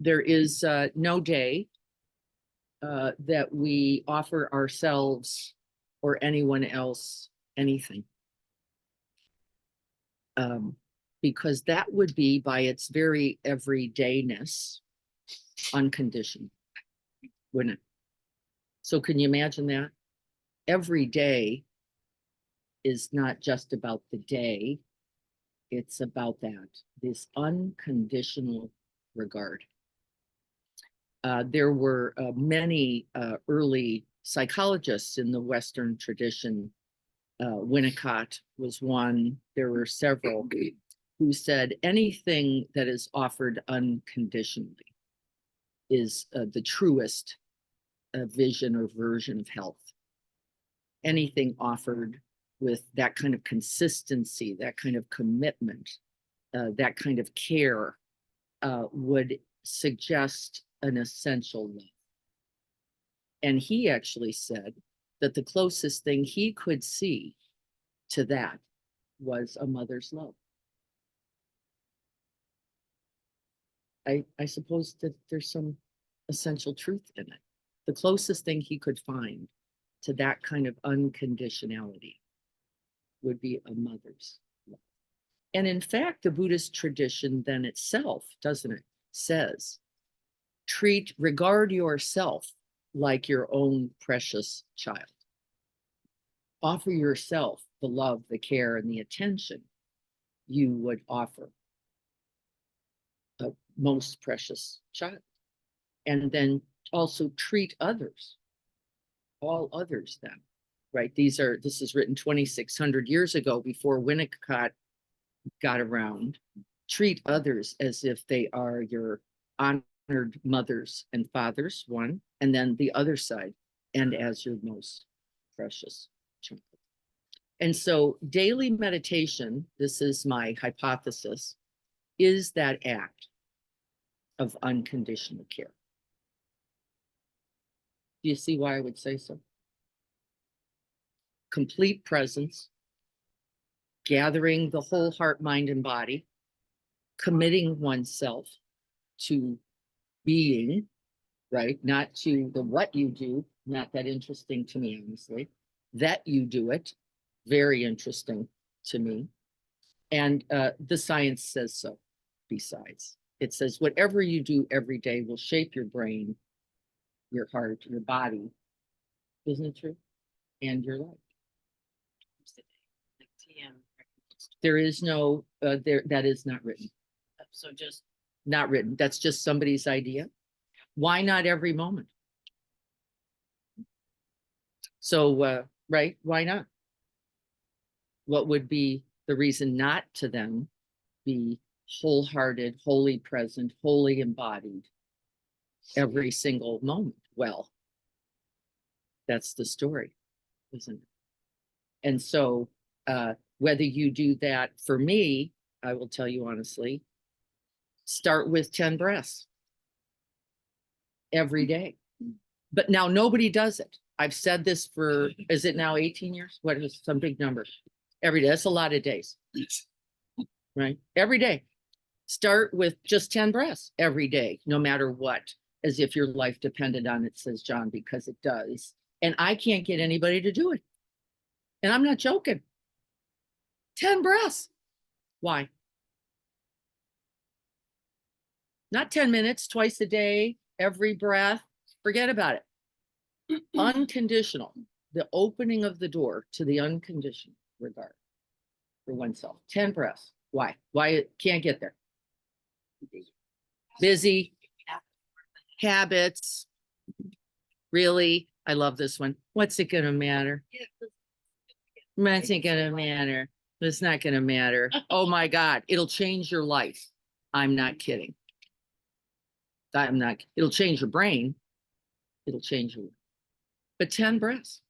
there is no day that we offer ourselves or anyone else anything. Because that would be, by its very everydayness, unconditional, wouldn't it? So can you imagine that? Every day is not just about the day, it's about that, this unconditional regard. There were many early psychologists in the Western tradition. Winnicott was one. There were several who said anything that is offered unconditionally is the truest vision or version of health. Anything offered with that kind of consistency, that kind of commitment, that kind of care would suggest an essential love. And he actually said that the closest thing he could see to that was a mother's love. I suppose that there's some essential truth in it. The closest thing he could find to that kind of unconditionality would be a mother's love. And in fact, the Buddhist tradition then itself, doesn't it, says, regard yourself like your own precious child. Offer yourself the love, the care, and the attention you would offer a most precious child. And then also treat others, all others then, right? This is written 2,600 years ago, before Winnicott got around. Treat others as if they are your honored mothers and fathers, one, and then the other side, and as your most precious child. And so daily meditation, this is my hypothesis, is that act of unconditional care. Do you see why I would say so? Complete presence, gathering the whole heart, mind, and body, committing oneself to being, right? Not to the what you do, not that interesting to me, honestly. That you do it, very interesting to me. And the science says so, besides. It says whatever you do every day will shape your brain, your heart, your body. Isn't it true? And your life. There is no, that is not written. So just not written. That's just somebody's idea. Why not every moment? So, right, why not? What would be the reason not to then be wholehearted, wholly present, wholly embodied every single moment? Well, that's the story, isn't it? And so whether you do that, for me, I will tell you honestly, start with 10 breaths every day. But now nobody does it. I've said this for, is it now 18 years? What is some big number? Every day. That's a lot of days. Right? Every day. Start with just 10 breaths every day, no matter what, as if your life depended on it, says John, because it does. And I can't get anybody to do it. And I'm not joking. 10 breaths. Why? Not 10 minutes, twice a day, every breath. Forget about it. Unconditional. The opening of the door to the unconditional regard for oneself. 10 breaths. Why? Why it can't get there? Busy. Habits. Really? I love this one. What's it going to matter? What's it going to matter? It's not going to matter. Oh my God. It'll change your life. I'm not kidding. It'll change your brain. It'll change you. But 10 breaths.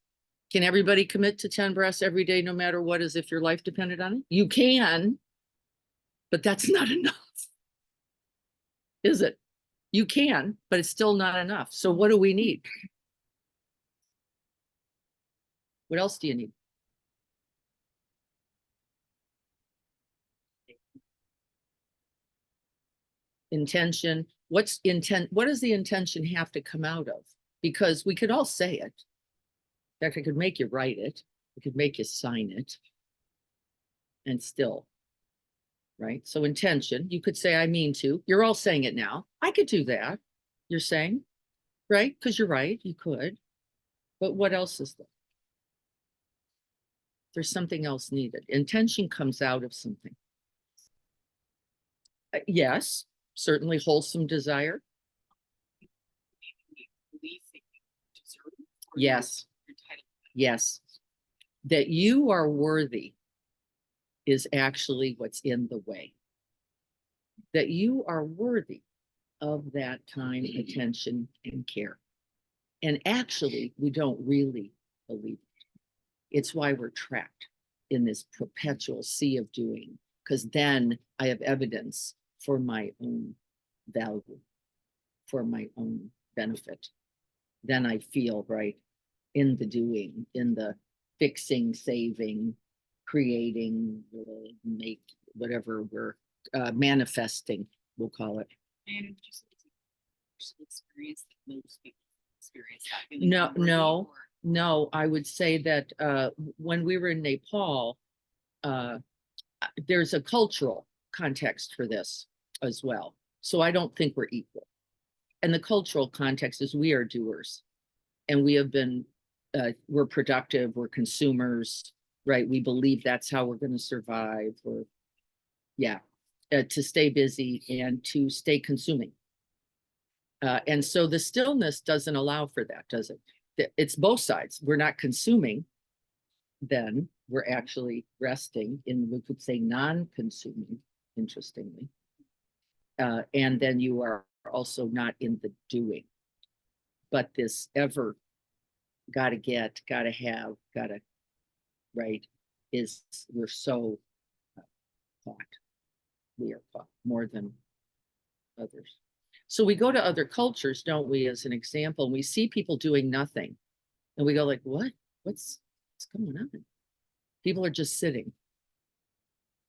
Can everybody commit to 10 breaths every day, no matter what, as if your life depended on it? You can, but that's not enough. Is it? You can, but it's still not enough. So what do we need? What else do you need? Intention, what does the intention have to come out of? Because we could all say it. In fact, I could make you write it. I could make you sign it. And still, right? So intention, you could say, I mean to. You're all saying it now. I could do that. You're saying, right? Because you're right, you could. But what else is there? There's something else needed. Intention comes out of something. Yes, certainly wholesome desire. Yes. Yes. That you are worthy is actually what's in the way. That you are worthy of that time, attention, and care. And actually, we don't really believe it. It's why we're trapped in this perpetual sea of doing, because then I have evidence for my own value, for my own benefit. Then I feel right in the doing, in the fixing, saving, creating, make whatever we're manifesting, we'll call it. And just experience that most people experience that. No, I would say that when we were in Nepal, there's a cultural context for this as well. So I don't think we're equal. And the cultural context is we are doers, and we have been, we're productive, we're consumers, right? We believe that's how we're going to survive, or to stay busy and to stay consuming. And so the stillness doesn't allow for that, does it? It's both sides. We're not consuming, then we're actually resting in, we could say, non-consuming, interestingly. And then you are also not in the doing, but this ever gotta get, gotta have, gotta, right, is, we're so caught. We are caught more than others. So we go to other cultures, don't we, as an example, and we see people doing nothing. And we go like, what? What's going on? People are just sitting,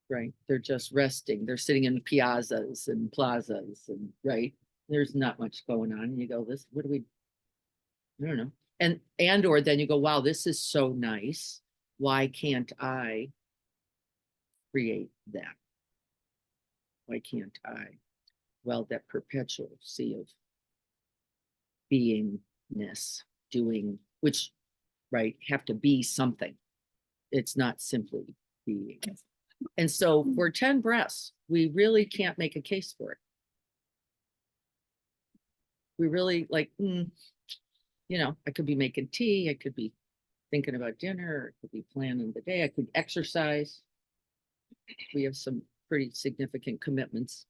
right? They're just resting. They're sitting in piazzas and plazas, and right? There's not much going on. And you go, this, what do we, I don't know. And or then you go, wow, this is so nice. Why can't I create that? Why can't I? Well, that perpetual sea of beingness, doing, which, right, have to be something. It's not simply being. And so for 10 breaths, we really can't make a case for it. We really like, I could be making tea, I could be thinking about dinner, I could be planning the day, I could exercise. We have some pretty significant commitments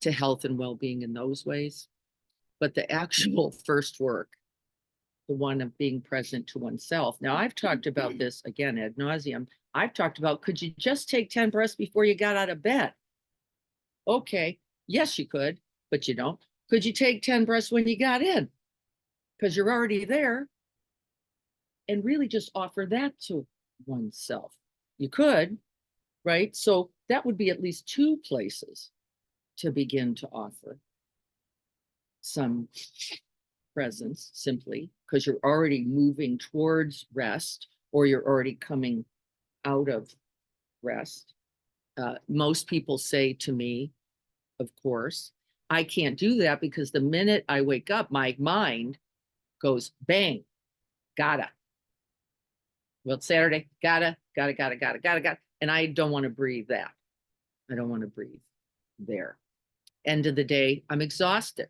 to health and well-being in those ways. But the actual first work, the one of being present to oneself. Now, I've talked about this again ad nauseum. I've talked about, could you just take 10 breaths before you got out of bed? Okay, yes, you could, but you don't. Could you take 10 breaths when you got in? Because you're already there. And really just offer that to oneself. You could, right? So that would be at least 2 places to begin to offer some presence, simply because you're already moving towards rest, or you're already coming out of rest. Most people say to me, of course, I can't do that because the minute I wake up, my mind goes bang, gotta. Well, it's Saturday, gotta. And I don't want to breathe that. I don't want to breathe there. End of the day, I'm exhausted.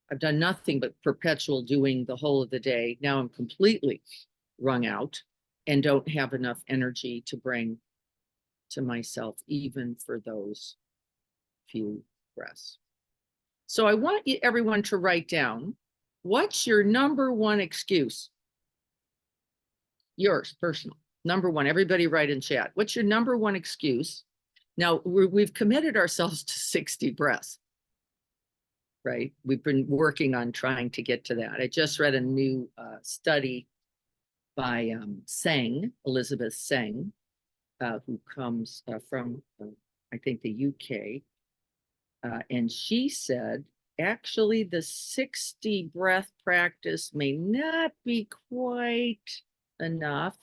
I've done nothing but perpetual doing the whole of the day. Now I'm completely wrung out and don't have enough energy to bring to myself, even for those few breaths. So I want everyone to write down, what's your number one excuse? Yours, personal. Number one, everybody write in chat. What's your number one excuse? Now, we've committed ourselves to 60 breaths, right? We've been working on trying to get to that. I just read a new study by Elizabeth Seng, who comes from, I think, the UK. And she said, actually, the 60 breath practice may not be quite enough.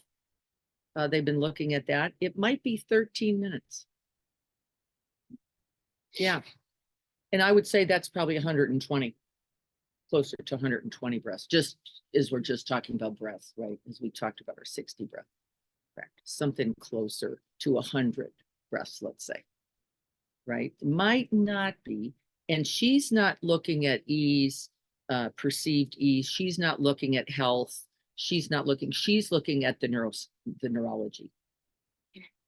They've been looking at that. It might be 13 minutes. Yeah. And I would say that's probably 120, closer to 120 breaths, just as we're just talking about breaths, right? As we talked about our 60 breath practice, something closer to 100 breaths, let's say, right? Might not be. And she's not looking at ease, perceived ease. She's not looking at health. She's looking at the neurology.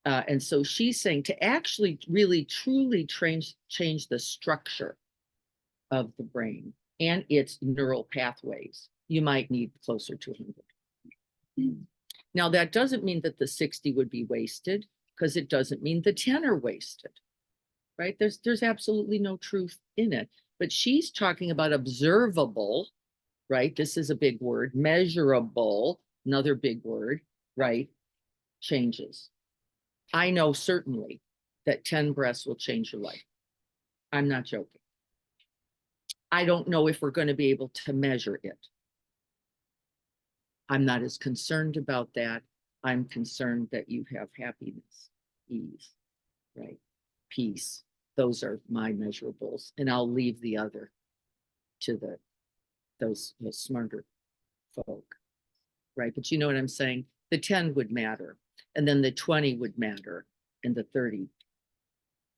And so she's saying to actually really truly change the structure of the brain and its neural pathways, you might need closer to 100. Now, that doesn't mean that the 60 would be wasted, because it doesn't mean the 10 are wasted, right? There's absolutely no truth in it. But she's talking about observable, right? This is a big word. Measurable, another big word, right? Changes. I know certainly that 10 breaths will change your life. I'm not joking. I don't know if we're going to be able to measure it. I'm not as concerned about that. I'm concerned that you have happiness, ease, right? Peace. Those are my measurables. And I'll leave the other to those smarter folk, right? But you know what I'm saying? The 10 would matter, and then the 20 would matter, and the 30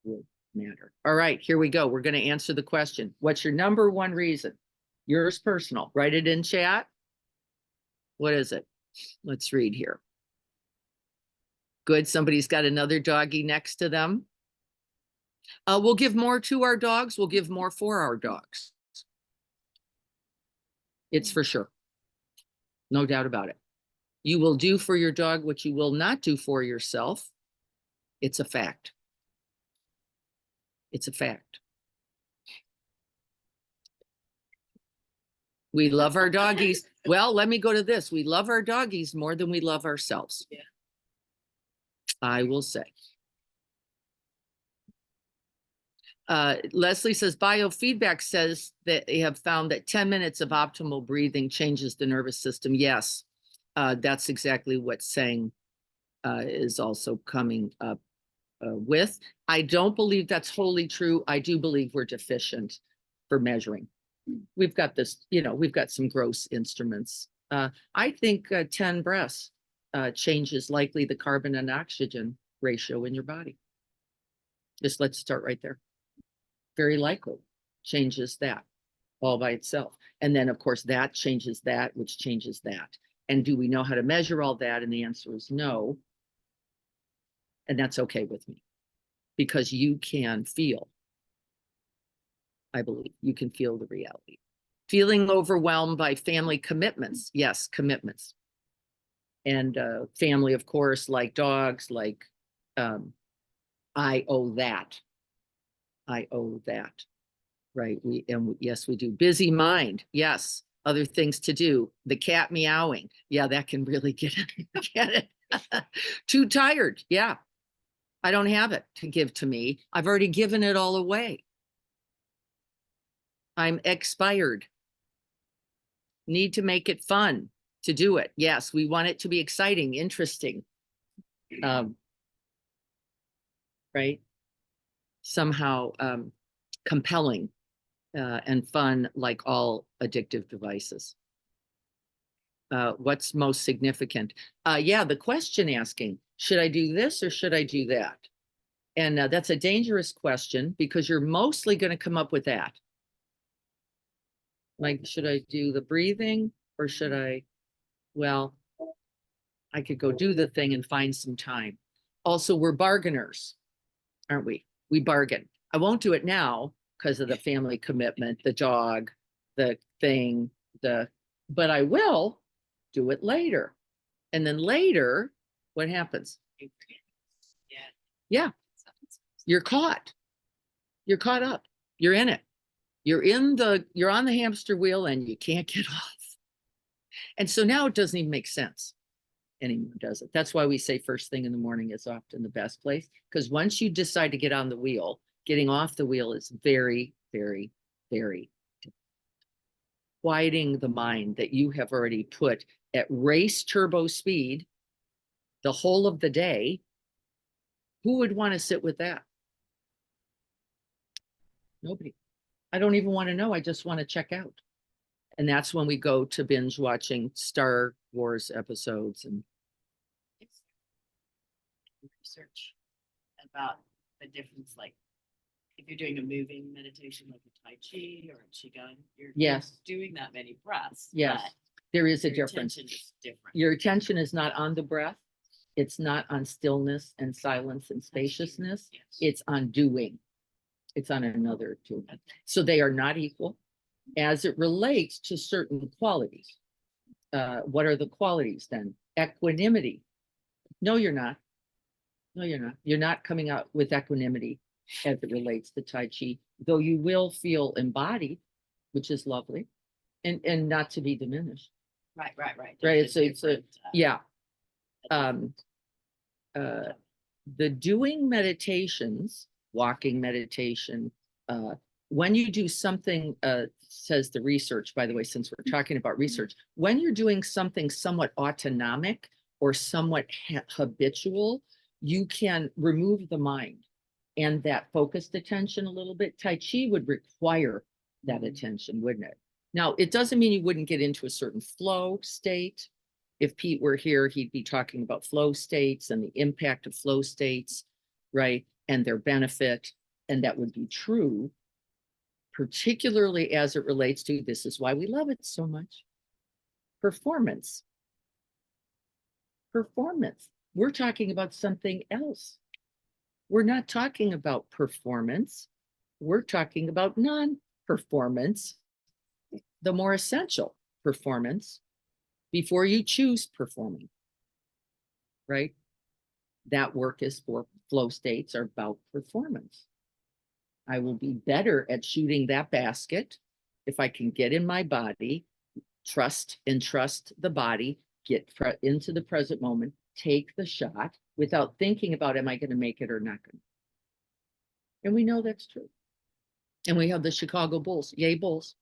would matter. All right, here we go. We're going to answer the question. What's your number one reason? Yours personal. Write it in chat. What is it? Let's read here. Good. Somebody's got another doggy next to them. We'll give more to our dogs. We'll give more for our dogs. It's for sure. No doubt about it. You will do for your dog what you will not do for yourself. It's a fact. It's a fact. We love our doggies. Well, let me go to this. We love our doggies more than we love ourselves. Yeah. I will say. Leslie says biofeedback says that they have found that 10 minutes of optimal breathing changes the nervous system. Yes, that's exactly what Sang is also coming up with. I don't believe that's wholly true. I do believe we're deficient for measuring. We've got this, we've got some gross instruments. I think 10 breaths changes likely the carbon and oxygen ratio in your body. Just let's start right there. Very likely changes that all by itself. And then, of course, that changes that, which changes that. And do we know how to measure all that? And the answer is no. And that's okay with me, because you can feel, I believe, you can feel the reality. Feeling overwhelmed by family commitments. Yes, commitments. And family, of course, like dogs, like I owe that. I owe that. Right. Yes, we do. Busy mind. Yes. Other things to do. The cat meowing. Yeah, that can really get it. Too tired. Yeah. I don't have it to give to me. I've already given it all away. I'm expired. Need to make it fun to do it. Yes, we want it to be exciting, interesting. Right. Somehow compelling. And fun, like all addictive devices. What's most significant? Yeah, the question asking, should I do this or should I do that? And that's a dangerous question, because you're mostly going to come up with that. Like, should I do the breathing or should I? Well, I could go do the thing and find some time. Also, we're bargainers, aren't we? We bargain. I won't do it now because of the family commitment, the dog, the thing, but I will do it later. And then later, what happens? Yeah. You're caught. You're caught up. You're in it. You're on the hamster wheel and you can't get off. And so now it doesn't even make sense anymore, does it? That's why we say first thing in the morning is often the best place, because once you decide to get on the wheel, Getting off the wheel is very, very, very quieting the mind that you have already put at race turbo speed the whole of the day. Who would want to sit with that? Nobody. I don't even want to know. I just want to check out. And that's when we go to binge watching Star Wars episodes and Research about the difference, like if you're doing a moving meditation like a Tai Chi or a Qigong, you're yes, doing that many breaths. yes, there is a your difference. attention is different. Your attention is not on the breath. It's not on stillness and silence and spaciousness. Yes. It's on doing. It's on another doing. So they are not equal as it relates to certain qualities. What are the qualities then? Equanimity. No, you're not. No, you're not. You're not coming out with equanimity as it relates to Tai Chi, though you will feel embodied, which is lovely, and not to be diminished. Right. Right. There's It's a different, yeah. The doing meditations, walking meditation, when you do something, says the research, by the way, since we're talking about research, when you're doing something somewhat autonomic or somewhat habitual, you can remove the mind and that focused attention a little bit. Tai Chi would require that attention, wouldn't it? Now, it doesn't mean you wouldn't get into a certain flow state. If Pete were here, he'd be talking about flow states and the impact of flow states, right? And their benefit. And that would be true, particularly as it relates to, this is why we love it so much, performance. Performance. We're talking about something else. We're not talking about performance. We're talking about non-performance, the more essential performance before you choose performing, right? That work is for flow states are about performance. I will be better at shooting that basket if I can get in my body, trust the body, get into the present moment, take the shot without thinking about, am I going to make it or not going to? And we know that's true. And we have the Chicago Bulls, yay Bulls.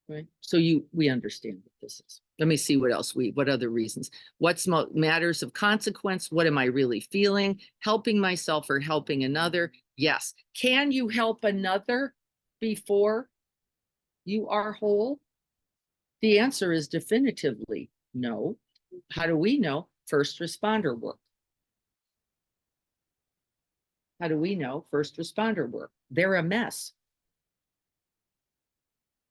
Right. So we understand what this is. Let me see what else what other reasons. What's matters of consequence? What am I really feeling? Helping myself or helping another? Yes. Can you help another before you are whole? The answer is definitively no. How do we know? First responder work. How do we know? First responder work. They're a mess.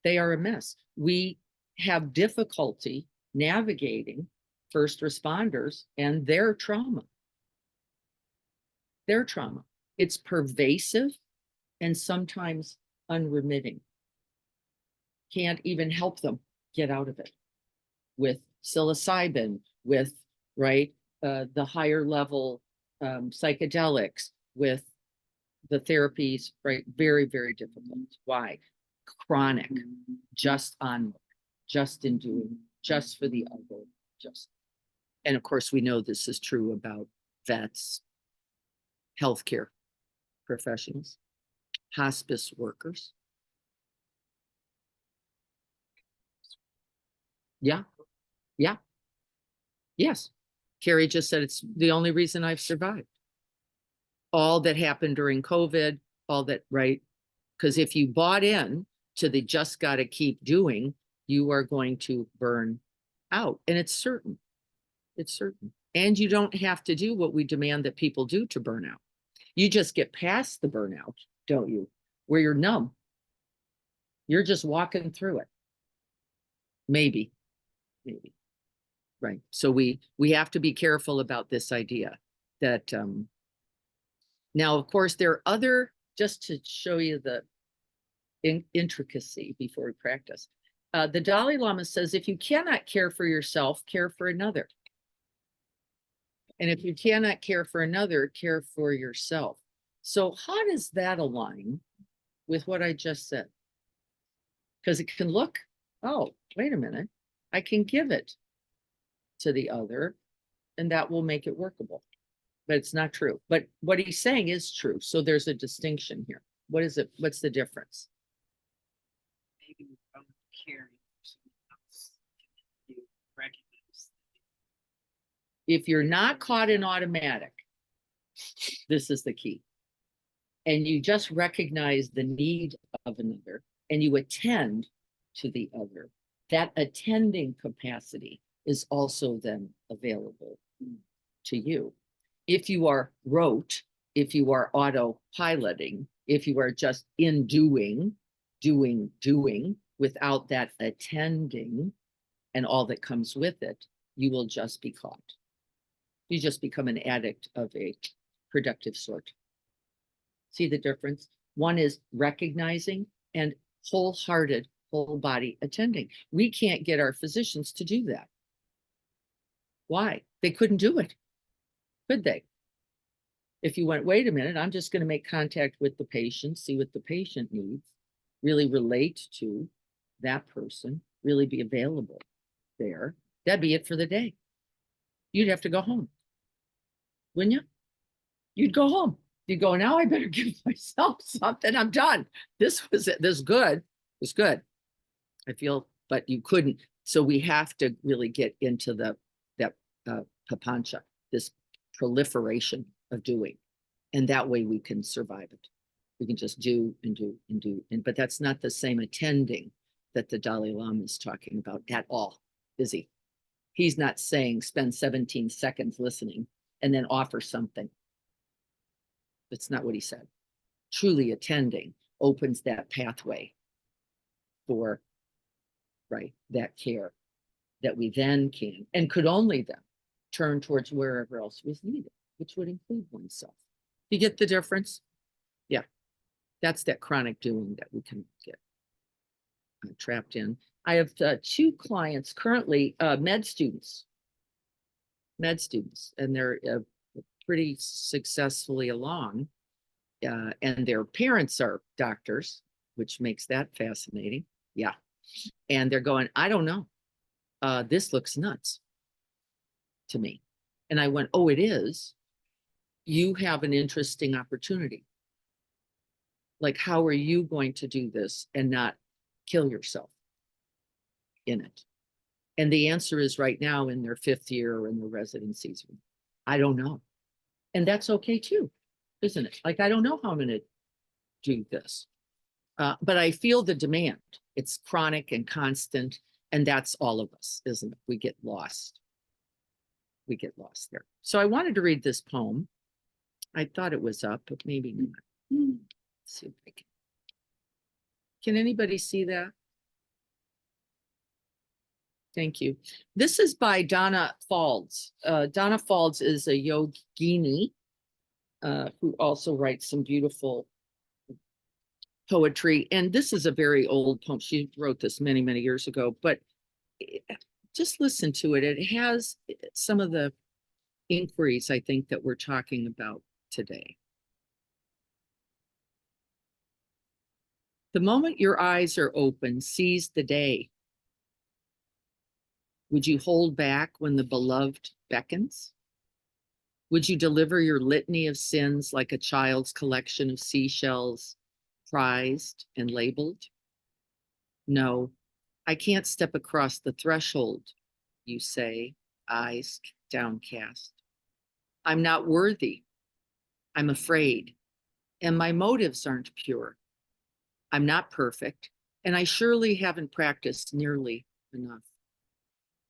They are a mess. We have difficulty navigating first responders and their trauma. Their trauma. It's pervasive and sometimes unremitting. Can't even help them get out of it with psilocybin, with the higher level psychedelics, with the therapies, right? Very, very difficult. Why? Chronic, just on, just in doing, just for the other, just. And of course, we know this is true about vets, healthcare professionals, hospice workers. Yeah, yeah, yes. Carrie just said it's the only reason I've survived. All that happened during COVID, all that, right? Because if you bought in to the just got to keep doing, you are going to burn out. And it's certain. It's certain. And you don't have to do what we demand that people do to burn out. You just get past the burnout, don't you? Where you're numb. You're just walking through it. Maybe. Right. So we have to be careful about this idea that now, of course, there are other, just to show you the intricacy before we practice. The Dalai Lama says, if you cannot care for yourself, care for another. And if you cannot care for another, care for yourself. So how does that align with what I just said? Because it can look, oh, wait a minute, I can give it to the other, and that will make it workable. but it's not true. But what he's saying is true. So there's a distinction here. What is it? What's the difference? Maybe we don't care for someone else. You recognize. If you're not caught in automatic, this is the key. And you just recognize the need of another and you attend to the other, that attending capacity is also then available to you. If you are rote, if you are autopiloting, if you are just in doing without that attending and all that comes with it, you will just be caught. You just become an addict of a productive sort. See the difference? One is recognizing and wholehearted, whole body attending. We can't get our physicians to do that. Why? They couldn't do it, could they? If you went, wait a minute, I'm just going to make contact with the patient, see what the patient needs, really relate to that person, really be available there, that'd be it for the day. You'd have to go home, wouldn't you? You'd go home. You'd go, now I better give myself something. I'm done. This was it. This good. It was good. I feel, but you couldn't. So we have to really get into that papancha, this proliferation of doing. And that way we can survive it. We can just do and do and do. But that's not the same attending that the Dalai Lama is talking about at all, is he? He's not saying spend 17 seconds listening and then offer something. That's not what he said. Truly attending opens that pathway for, right, that care that we then can and could only then turn towards wherever else was needed, which would include oneself. You get the difference? Yeah, that's that chronic doing that we can get trapped in. I have two clients currently, med students, and they're pretty successfully along. And their parents are doctors, which makes that fascinating. Yeah. And they're going, I don't know. This looks nuts to me. And I went, oh, it is. You have an interesting opportunity. Like, how are you going to do this and not kill yourself in it? And the answer is right now in their 5th year or in their residencies. I don't know. And that's okay too, isn't it? Like, I don't know how I'm going to do this. But I feel the demand. It's chronic and constant. And that's all of us, isn't it? We get lost. We get lost there. So I wanted to read this poem. I thought it was up, but maybe not. Let's see if I can. Can anybody see that? Thank you. This is by Donna Faulds. Donna Faulds is a yogini who also writes some beautiful poetry. And this is a very old poem. She wrote this many, many years ago, but just listen to it. It has some of the inquiries, I think, that we're talking about today. The moment your eyes are open, seize the day. Would you hold back when the beloved beckons? Would you deliver your litany of sins like a child's collection of seashells, prized and labeled? No, I can't step across the threshold, you say, eyes downcast. I'm not worthy. I'm afraid, and my motives aren't pure. I'm not perfect, and I surely haven't practiced nearly enough.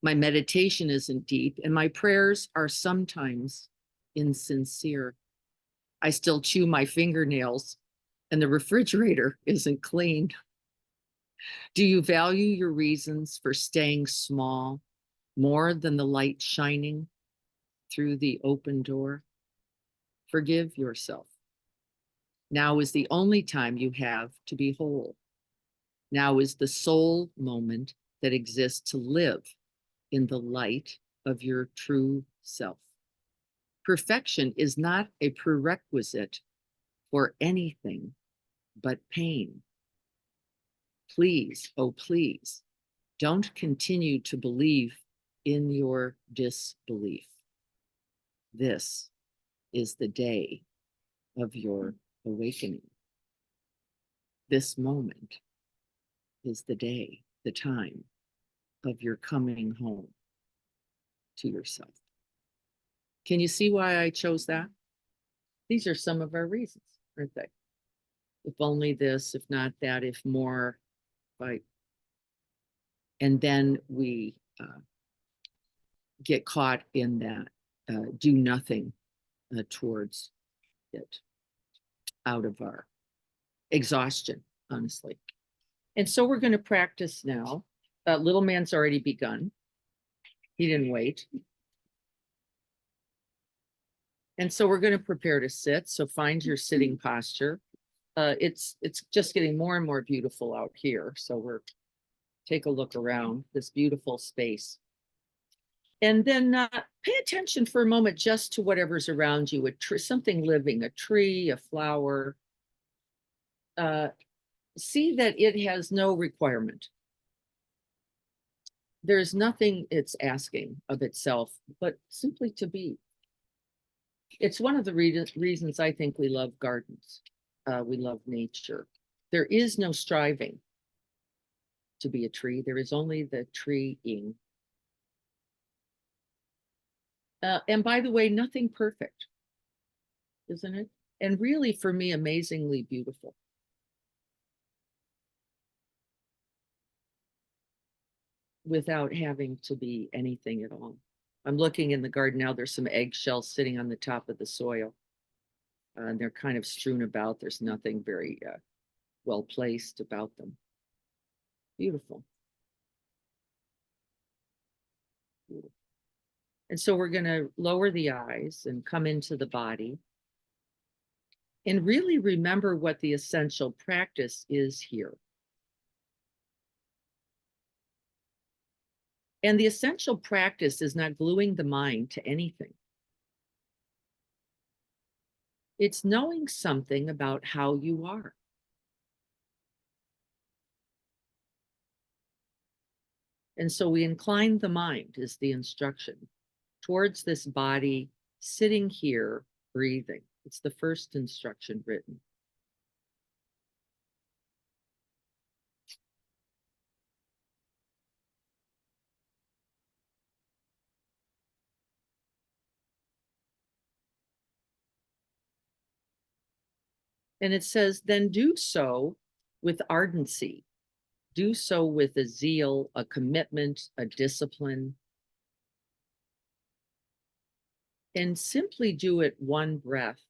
My meditation isn't deep, and my prayers are sometimes insincere. I still chew my fingernails, and the refrigerator isn't clean. Do you value your reasons for staying small more than the light shining through the open door? Forgive yourself. Now is the only time you have to be whole. Now is the sole moment that exists to live in the light of your true self. Perfection is not a prerequisite for anything but pain. Please, oh please, don't continue to believe in your disbelief. This is the day of your awakening. This moment is the day, the time of your coming home to yourself. Can you see why I chose that? These are some of our reasons, aren't they? If only this, if not that, if more, like, and then we get caught in that do nothing towards it out of our exhaustion, honestly. And so we're going to practice now. Little man's already begun. He didn't wait. And so we're going to prepare to sit. So find your sitting posture. It's just getting more and more beautiful out here. So we're take a look around this beautiful space. And then pay attention for a moment just to whatever's around you, something living, a tree, a flower. See that it has no requirement. There's nothing it's asking of itself, but simply to be. It's one of the reasons I think we love gardens. We love nature. There is no striving to be a tree. There is only the treeing. And by the way, nothing perfect, isn't it? And really, for me, amazingly beautiful. Without having to be anything at all. I'm looking in the garden now. There's some eggshells sitting on the top of the soil. And they're kind of strewn about. There's nothing very well placed about them. Beautiful. Beautiful. And so we're going to lower the eyes and come into the body and really remember what the essential practice is here. And the essential practice is not gluing the mind to anything. It's knowing something about how you are. And so we incline the mind, is the instruction, towards this body sitting here, breathing. It's the first instruction written. And it says, then do so with ardency. Do so with a zeal, a commitment, a discipline. And simply do it one breath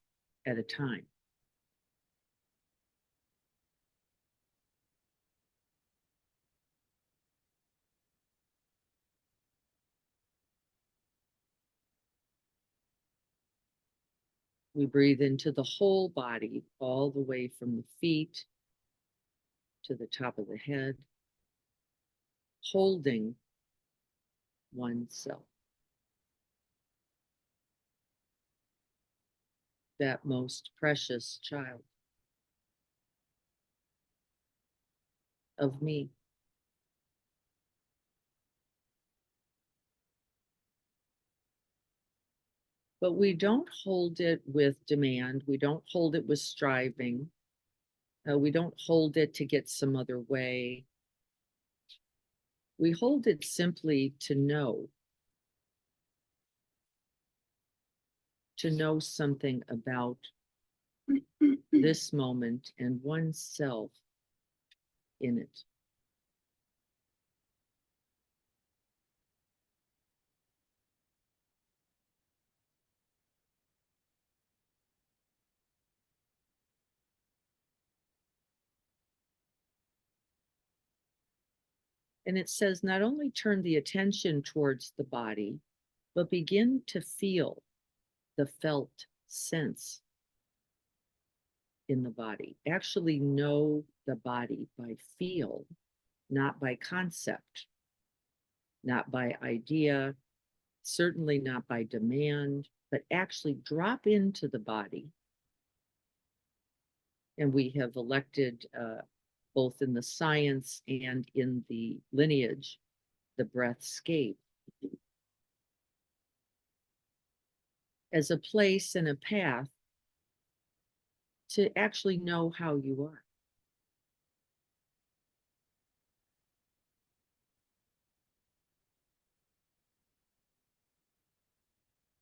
at a time. We breathe into the whole body, all the way from the feet to the top of the head, holding oneself. That most precious child of me. But we don't hold it with demand. We don't hold it with striving. We don't hold it to get some other way. We hold it simply to know something about this moment and oneself in it. And it says not only turn the attention towards the body, but begin to feel the felt sense in the body. Actually know the body by feel, not by concept, not by idea, certainly not by demand, but actually drop into the body. And we have elected, both in the science and in the lineage, the breathscape. as a place and a path to actually know how you are.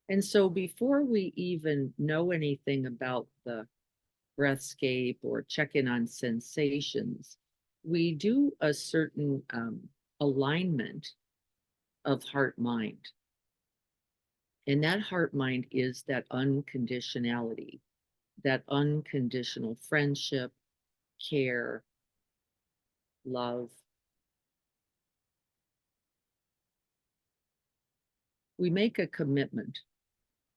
And so before we even know anything about the breathscape or check in on sensations, we do a certain alignment of heart mind. And that heart mind is that unconditionality, that unconditional friendship, care, love. We make a commitment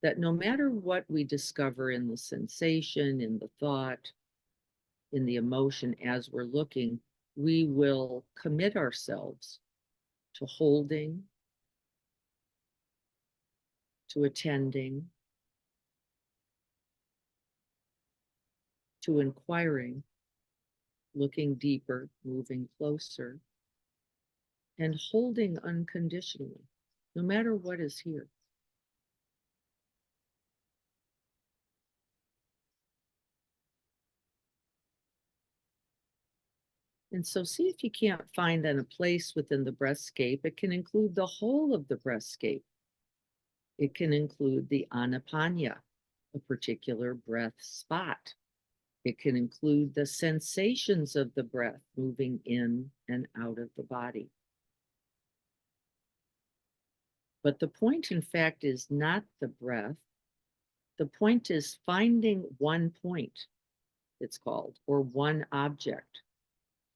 that no matter what we discover in the sensation, in the thought, in the emotion as we're looking, we will commit ourselves to holding, to attending, to inquiring, looking deeper, moving closer, and holding unconditionally, no matter what is here. And so see if you can't find then a place within the breathscape. It can include the whole of the breathscape. It can include the anapana, a particular breath spot. It can include the sensations of the breath moving in and out of the body. But the point, in fact, is not the breath. The point is finding one point, it's called, or one object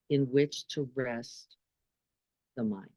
in which to rest the mind.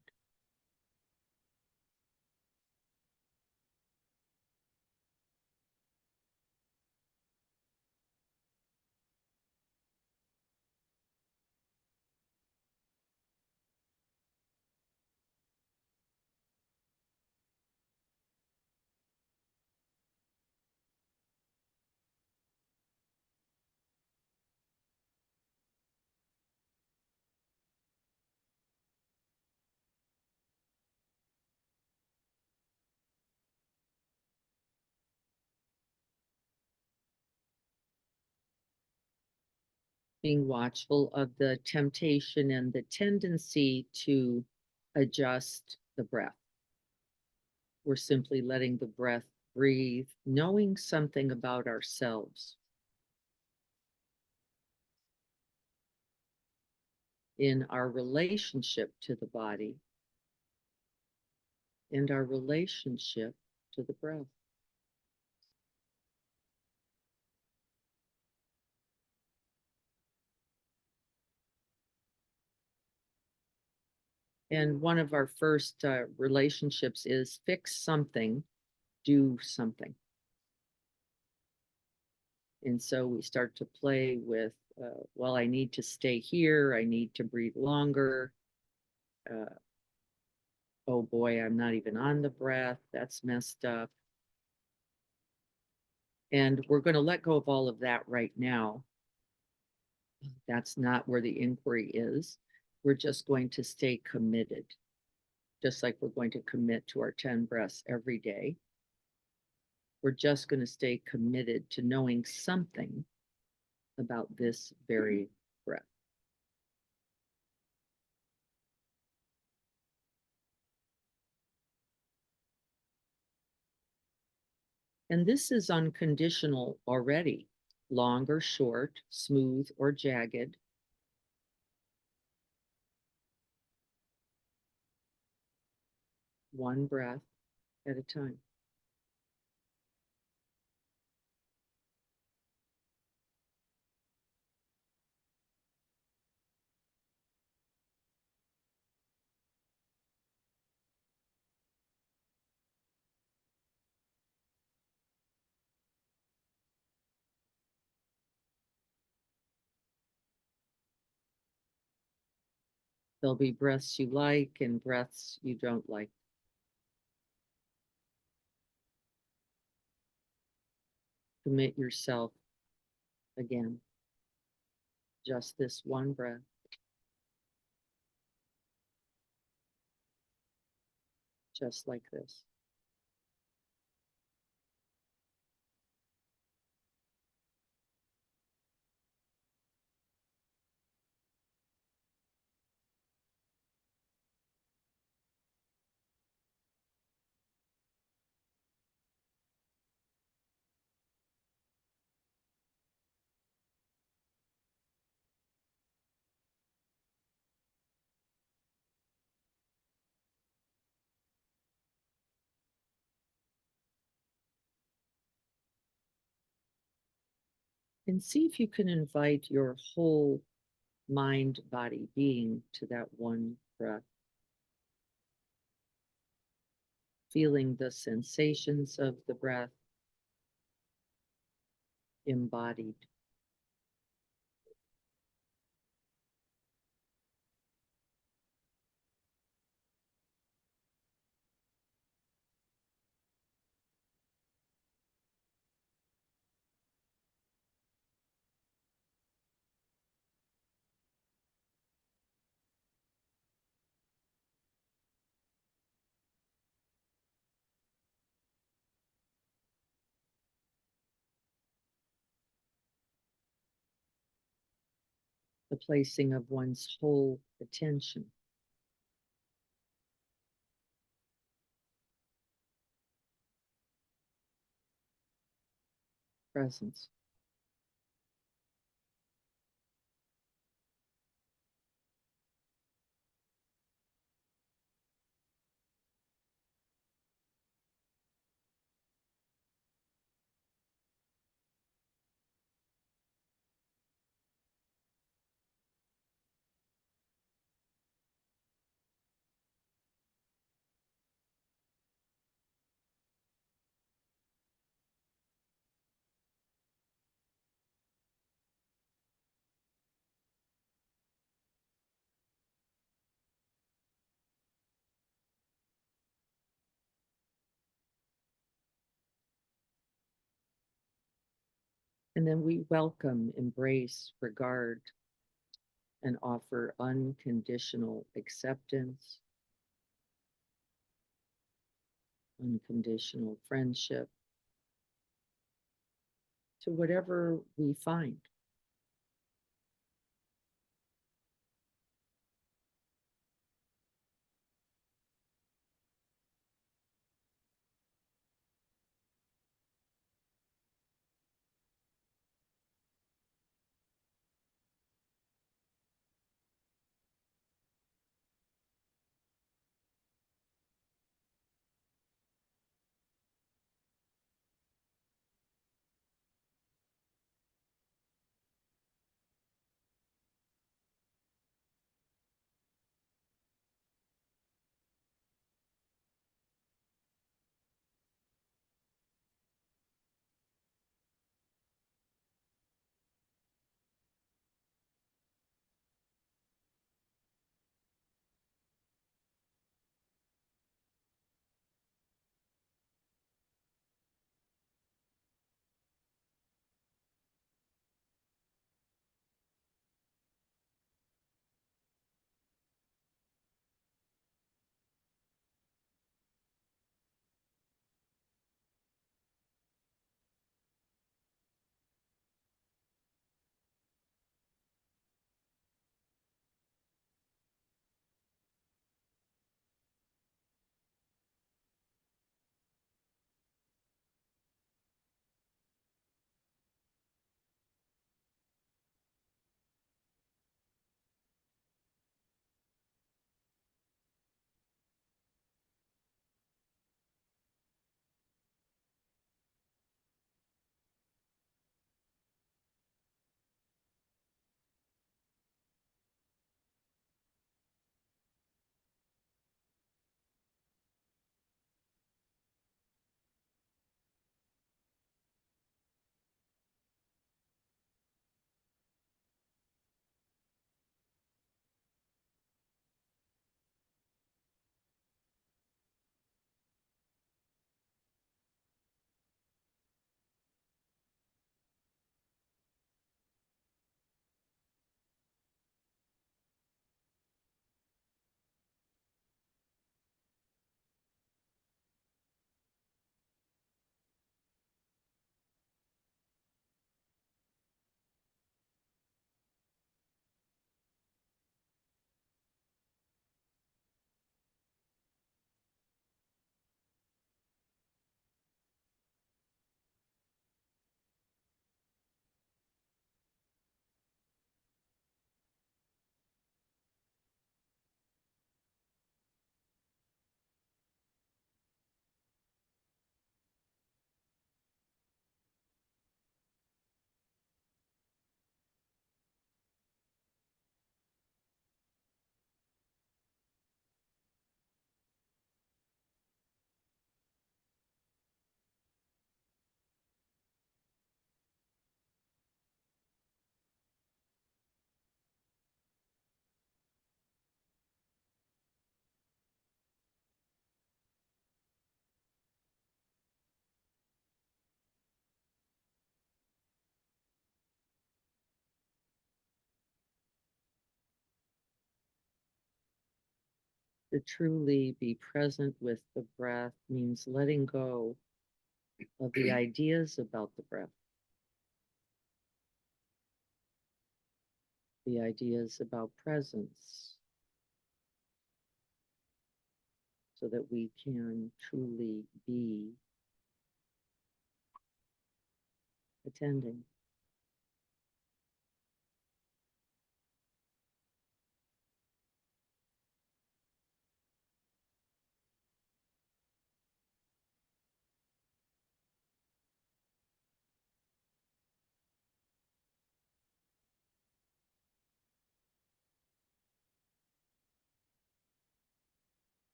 Being watchful of the temptation and the tendency to adjust the breath. We're simply letting the breath breathe, knowing something about ourselves in our relationship to the body and our relationship to the breath. And one of our first relationships is fix something, do something. And so we start to play with, well, I need to stay here. I need to breathe longer. Uh, oh boy, I'm not even on the breath. That's messed up. And we're going to let go of all of that right now. That's not where the inquiry is. We're just going to stay committed, just like we're going to commit to our 10 breaths every day. We're just going to stay committed to knowing something about this very breath. And this is unconditional already, long or short, smooth or jagged. One breath at a time. There'll be breaths you like and breaths you don't like. Commit yourself again. Just this one breath. Just like this. And see if you can invite your whole mind, body, being to that one breath, feeling the sensations of the breath embodied. The placing of one's whole attention, presence. And then we welcome, embrace, regard, and offer unconditional acceptance, unconditional friendship to whatever we find. To truly be present with the breath means letting go of the ideas about the breath, the ideas about presence, so that we can truly be attending.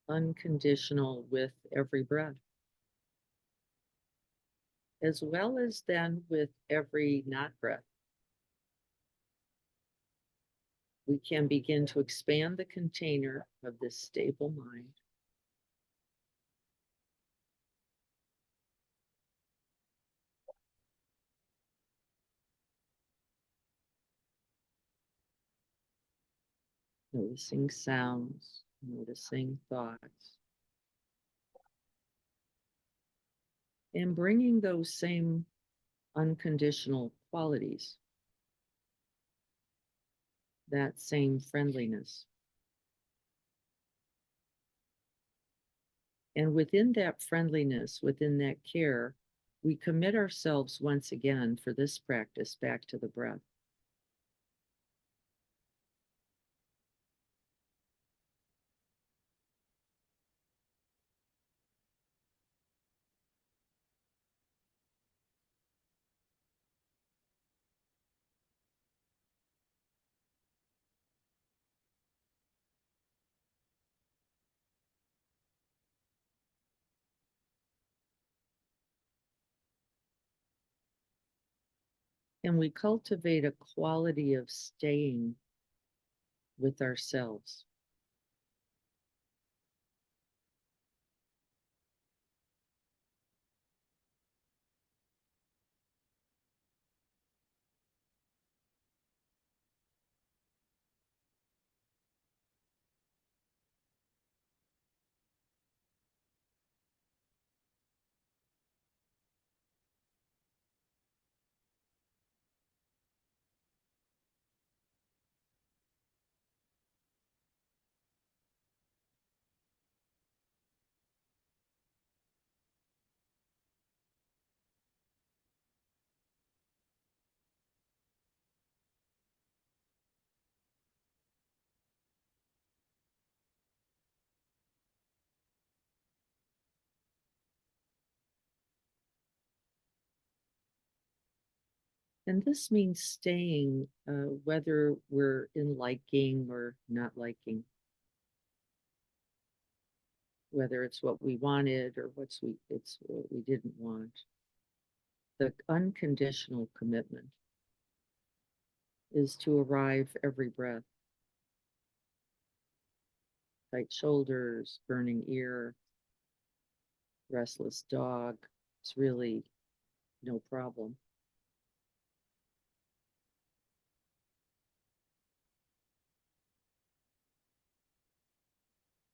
Unconditional with every breath, as well as then with every not breath. We can begin to expand the container of this stable mind, noticing sounds, noticing thoughts, and bringing those same unconditional qualities, that same friendliness. And within that friendliness, within that care, we commit ourselves once again for this practice back to the breath. And we cultivate a quality of staying with ourselves. And this means staying, whether we're in liking or not liking, whether it's what we wanted or it's what we didn't want. The unconditional commitment is to arrive every breath, tight shoulders, burning ear, restless dog. It's really no problem.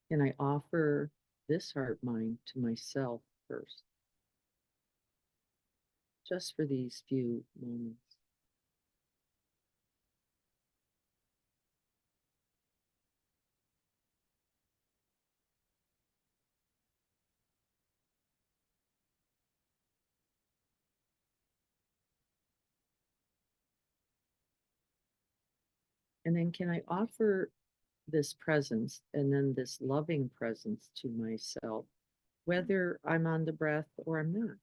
And I offer this heart mind to myself first, just for these few moments. And then can I offer this presence and then this loving presence to myself, whether I'm on the breath or I'm not?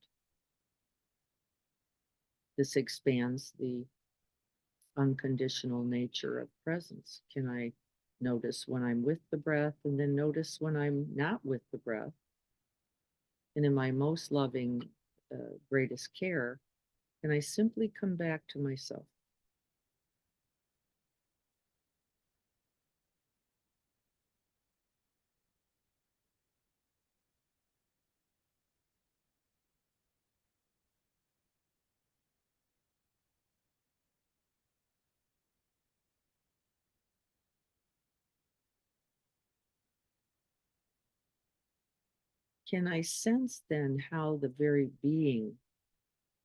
This expands the unconditional nature of presence. Can I notice when I'm with the breath and then notice when I'm not with the breath? And in my most loving, greatest care, can I simply come back to myself? Can I sense then how the very being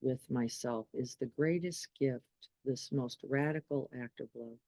with myself is the greatest gift, this most radical act of love?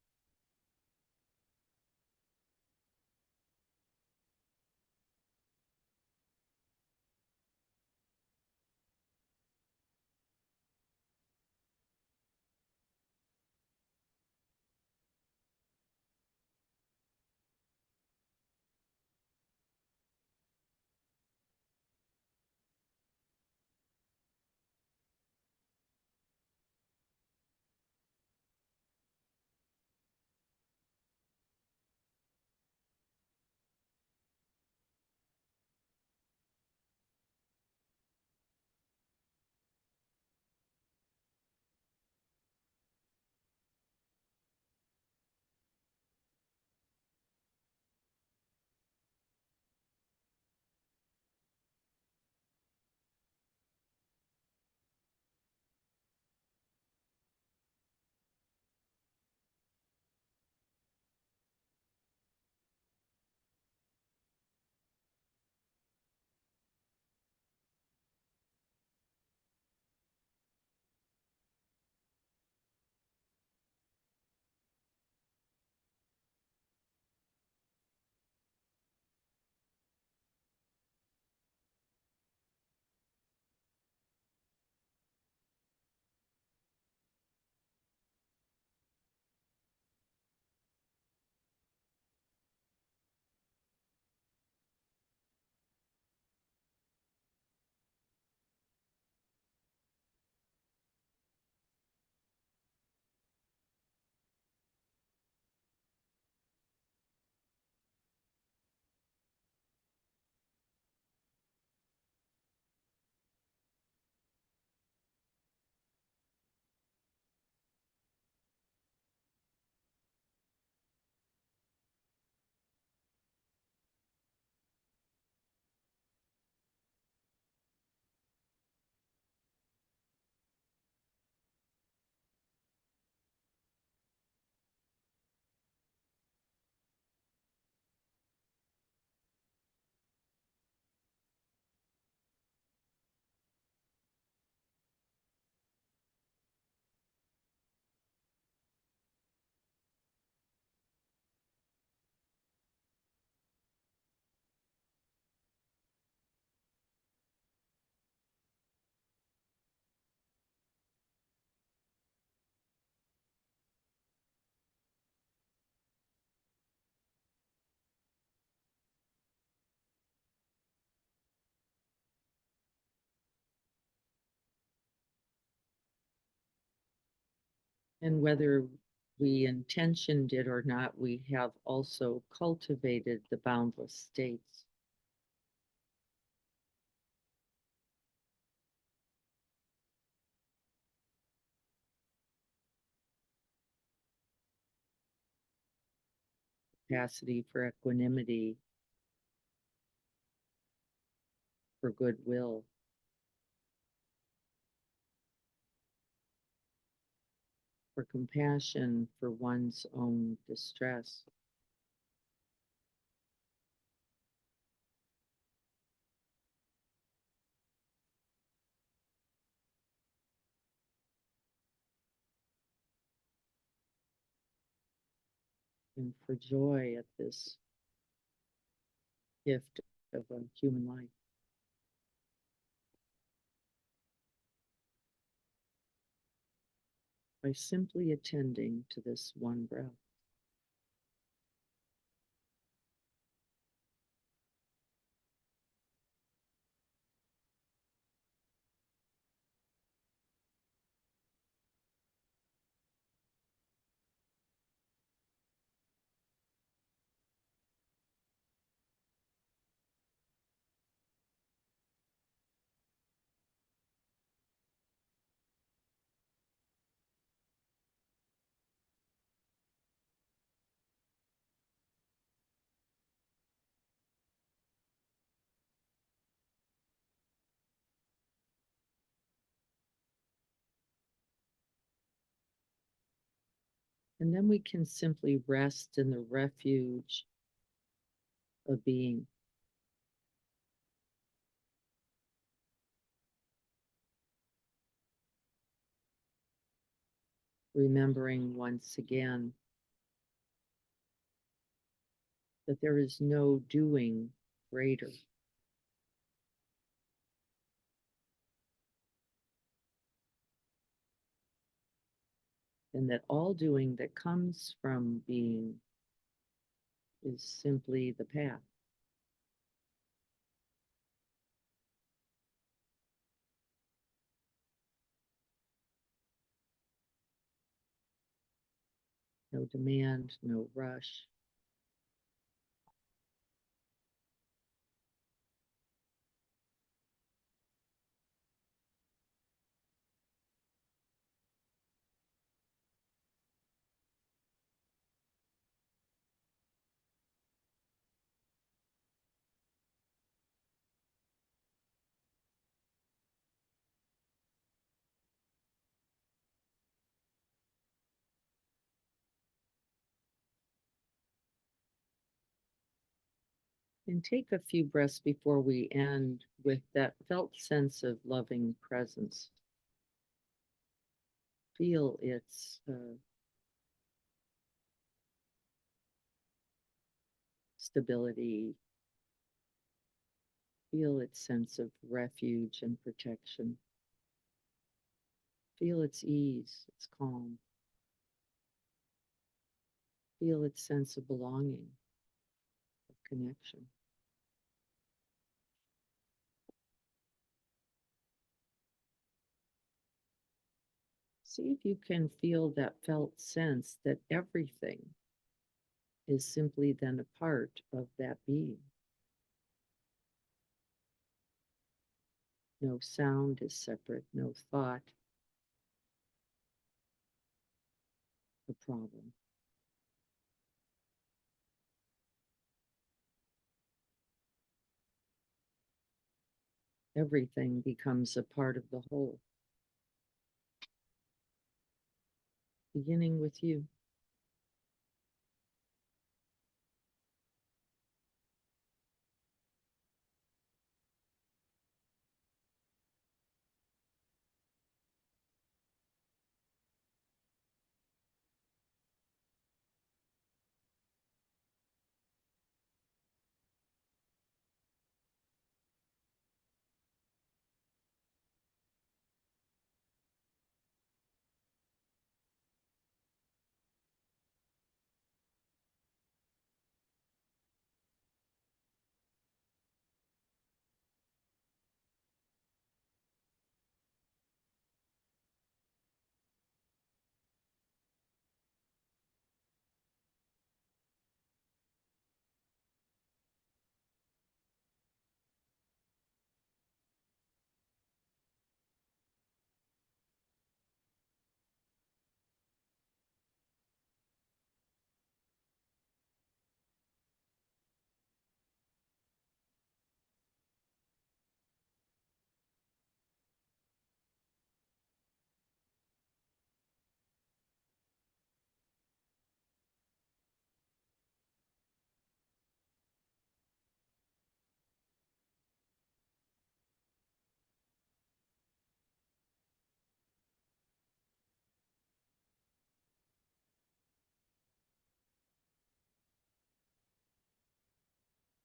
And whether we intentioned it or not, we have also cultivated the boundless states. Capacity for equanimity, for goodwill, for compassion for one's own distress. And for joy at this gift of a human life. By simply attending to this one breath. And then we can simply rest in the refuge of being. Remembering once again that there is no doing greater. And that all doing that comes from being is simply the path. No demand, no rush. And take a few breaths before we end with that felt sense of loving presence. Feel its stability, feel its sense of refuge and protection. Feel its ease, its calm. Feel its sense of belonging, of connection. See if you can feel that felt sense that everything is simply then a part of that being. No sound is separate, no thought a problem. Everything becomes a part of the whole, beginning with you.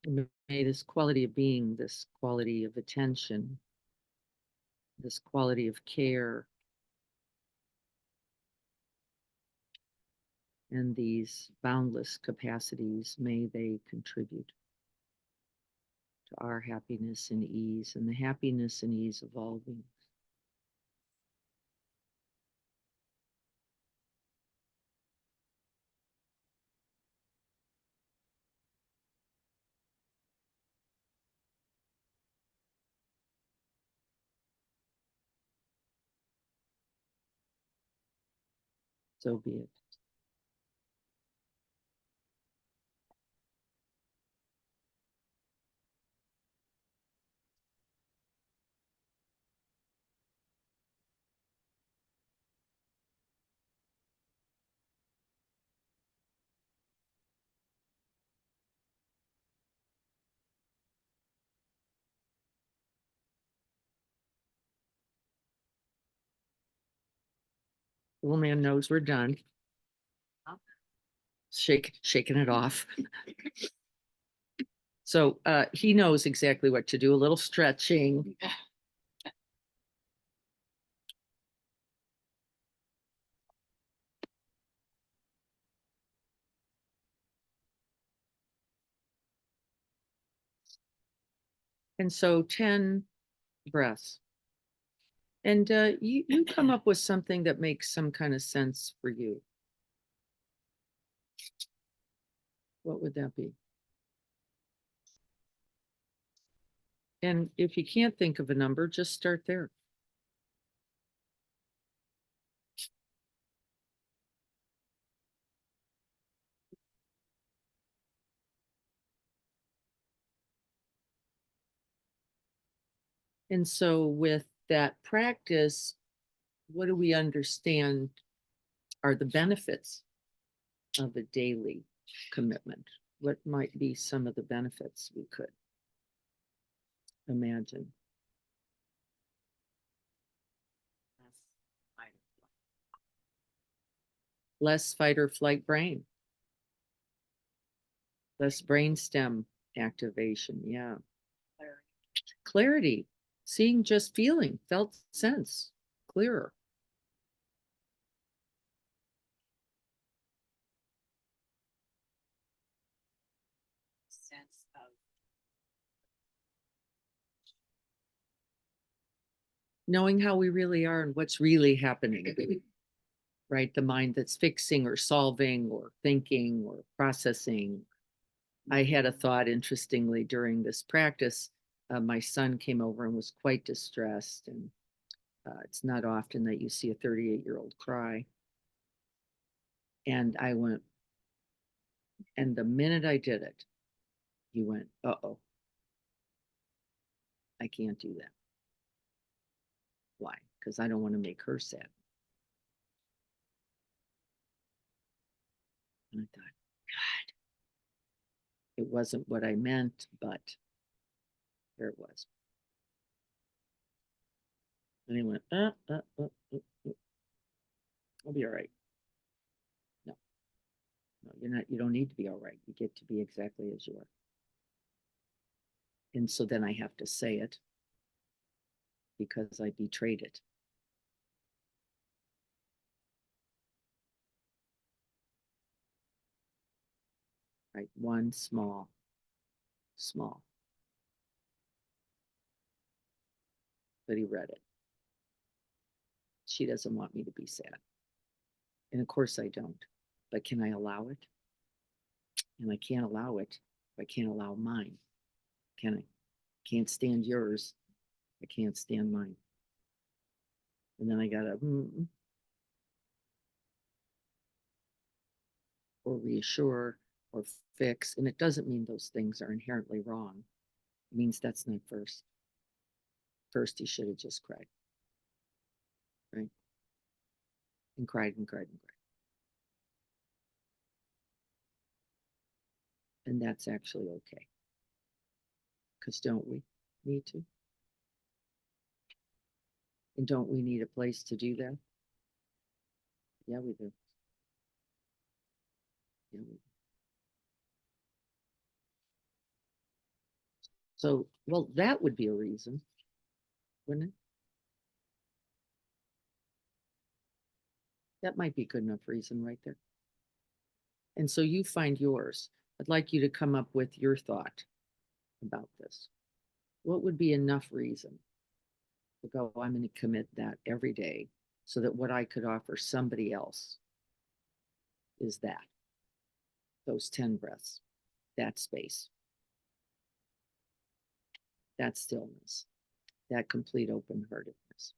May this quality of being, this quality of attention, this quality of care, and these boundless capacities, may they contribute to our happiness and ease and the happiness and ease of all beings. So be it. The little man knows we're done. Shaking it off. So he knows exactly what to do. A little stretching. And so 10 breaths. And you come up with something that makes some kind of sense for you. What would that be? And if you can't think of a number, just start there. And so with that practice, what do we understand are the benefits of a daily commitment? What might be some of the benefits we could imagine? Less fight or flight brain, less brainstem activation. Yeah. Clarity, seeing just feeling, felt sense, clearer. Sense of Knowing how we really are and what's really happening, right? The mind that's fixing or solving or thinking or processing. I had a thought, interestingly, during this practice. My son came over and was quite distressed, and it's not often that you see a 38-year-old cry. And I went, and the minute I did it, he went, uh-oh, I can't do that. Why? Because I don't want to make her sad. And I thought, God, it wasn't what I meant, but there it was. And he went, I'll be all right. No, no, you're not, you don't need to be all right. You get to be exactly as you are. And so then I have to say it because I betrayed it. Right? One small. But he read it. She doesn't want me to be sad. And of course I don't. But can I allow it? And I can't allow it. I can't allow mine. Can I? Can't stand yours. I can't stand mine. And then I gotta or reassure or fix. And it doesn't mean those things are inherently wrong. It means that's not first. First, he should have just cried. Right? And cried and cried and cried. And that's actually okay. Because don't we need to? And don't we need a place to do that? Yeah, we do. Yeah, we do. So, well, that would be a reason, wouldn't it? That might be a good enough reason right there. And so you find yours. I'd like you to come up with your thought about this. What would be enough reason to go, I'm going to commit that every day so that what I could offer somebody else is that, those 10 breaths, that space, that stillness, that complete open heartedness.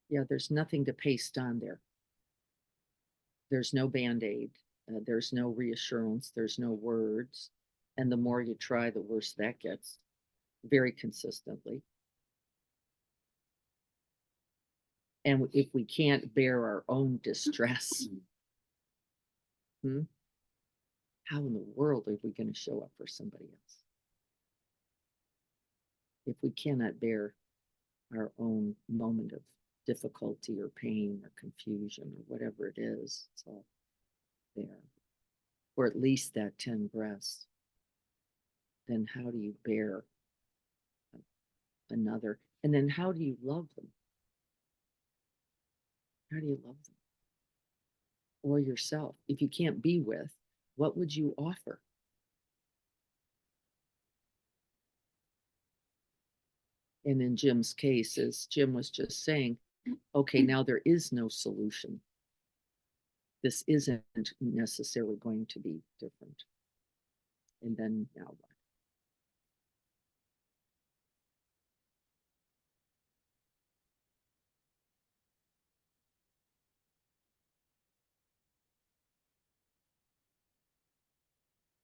Yeah, there's nothing to paste on there. There's no band-aid. There's no reassurance. There's no words. And the more you try, the worse that gets, very consistently. And if we can't bear our own distress, how in the world are we going to show up for somebody else? If we cannot bear our own moment of difficulty or pain or confusion or whatever it is, it's all there. Or at least that 10 breaths. Then how do you bear another? And then how do you love them? How do you love them? Or yourself? If you can't be with, what would you offer? And in Jim's case, as Jim was just saying, okay, now there is no solution. This isn't necessarily going to be different. And then now what?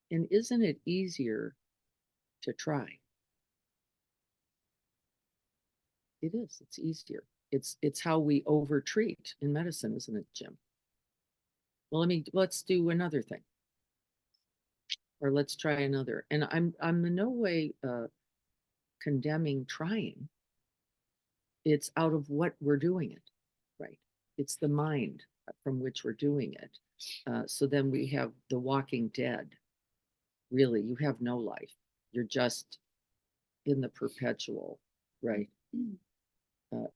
And isn't it easier to try? It is. It's easier. It's how we overtreat in medicine, isn't it, Jim? Well, let's do another thing, or let's try another. And I'm in no way condemning trying. It's out of what we're doing it, right? It's the mind from which we're doing it. So then we have the walking dead. Really, you have no life. You're just in the perpetual, right?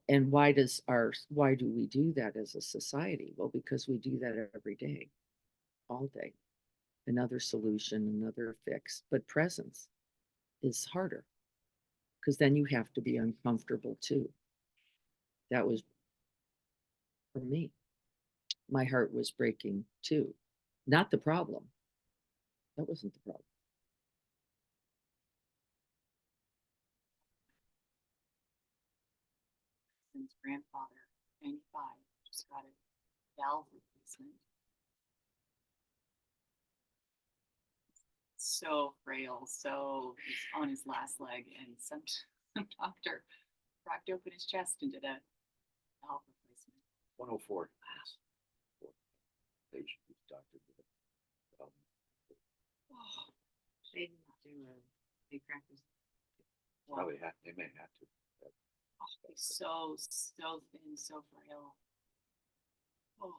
And why do we do that as a society? Well, because we do that every day, all day. Another solution, another fix, but presence is harder because then you have to be uncomfortable too. That was for me. My heart was breaking too. Not the problem. That wasn't the problem. Since grandfather, 95, just got a valve replacement. So frail, so he's on his last leg, and some doctor cracked open his chest and did a valve replacement. 104. Patient was doctored with it. Oh, they did not do a they cracked his Probably they may have to. oh, he's so thin, so frail. Oh.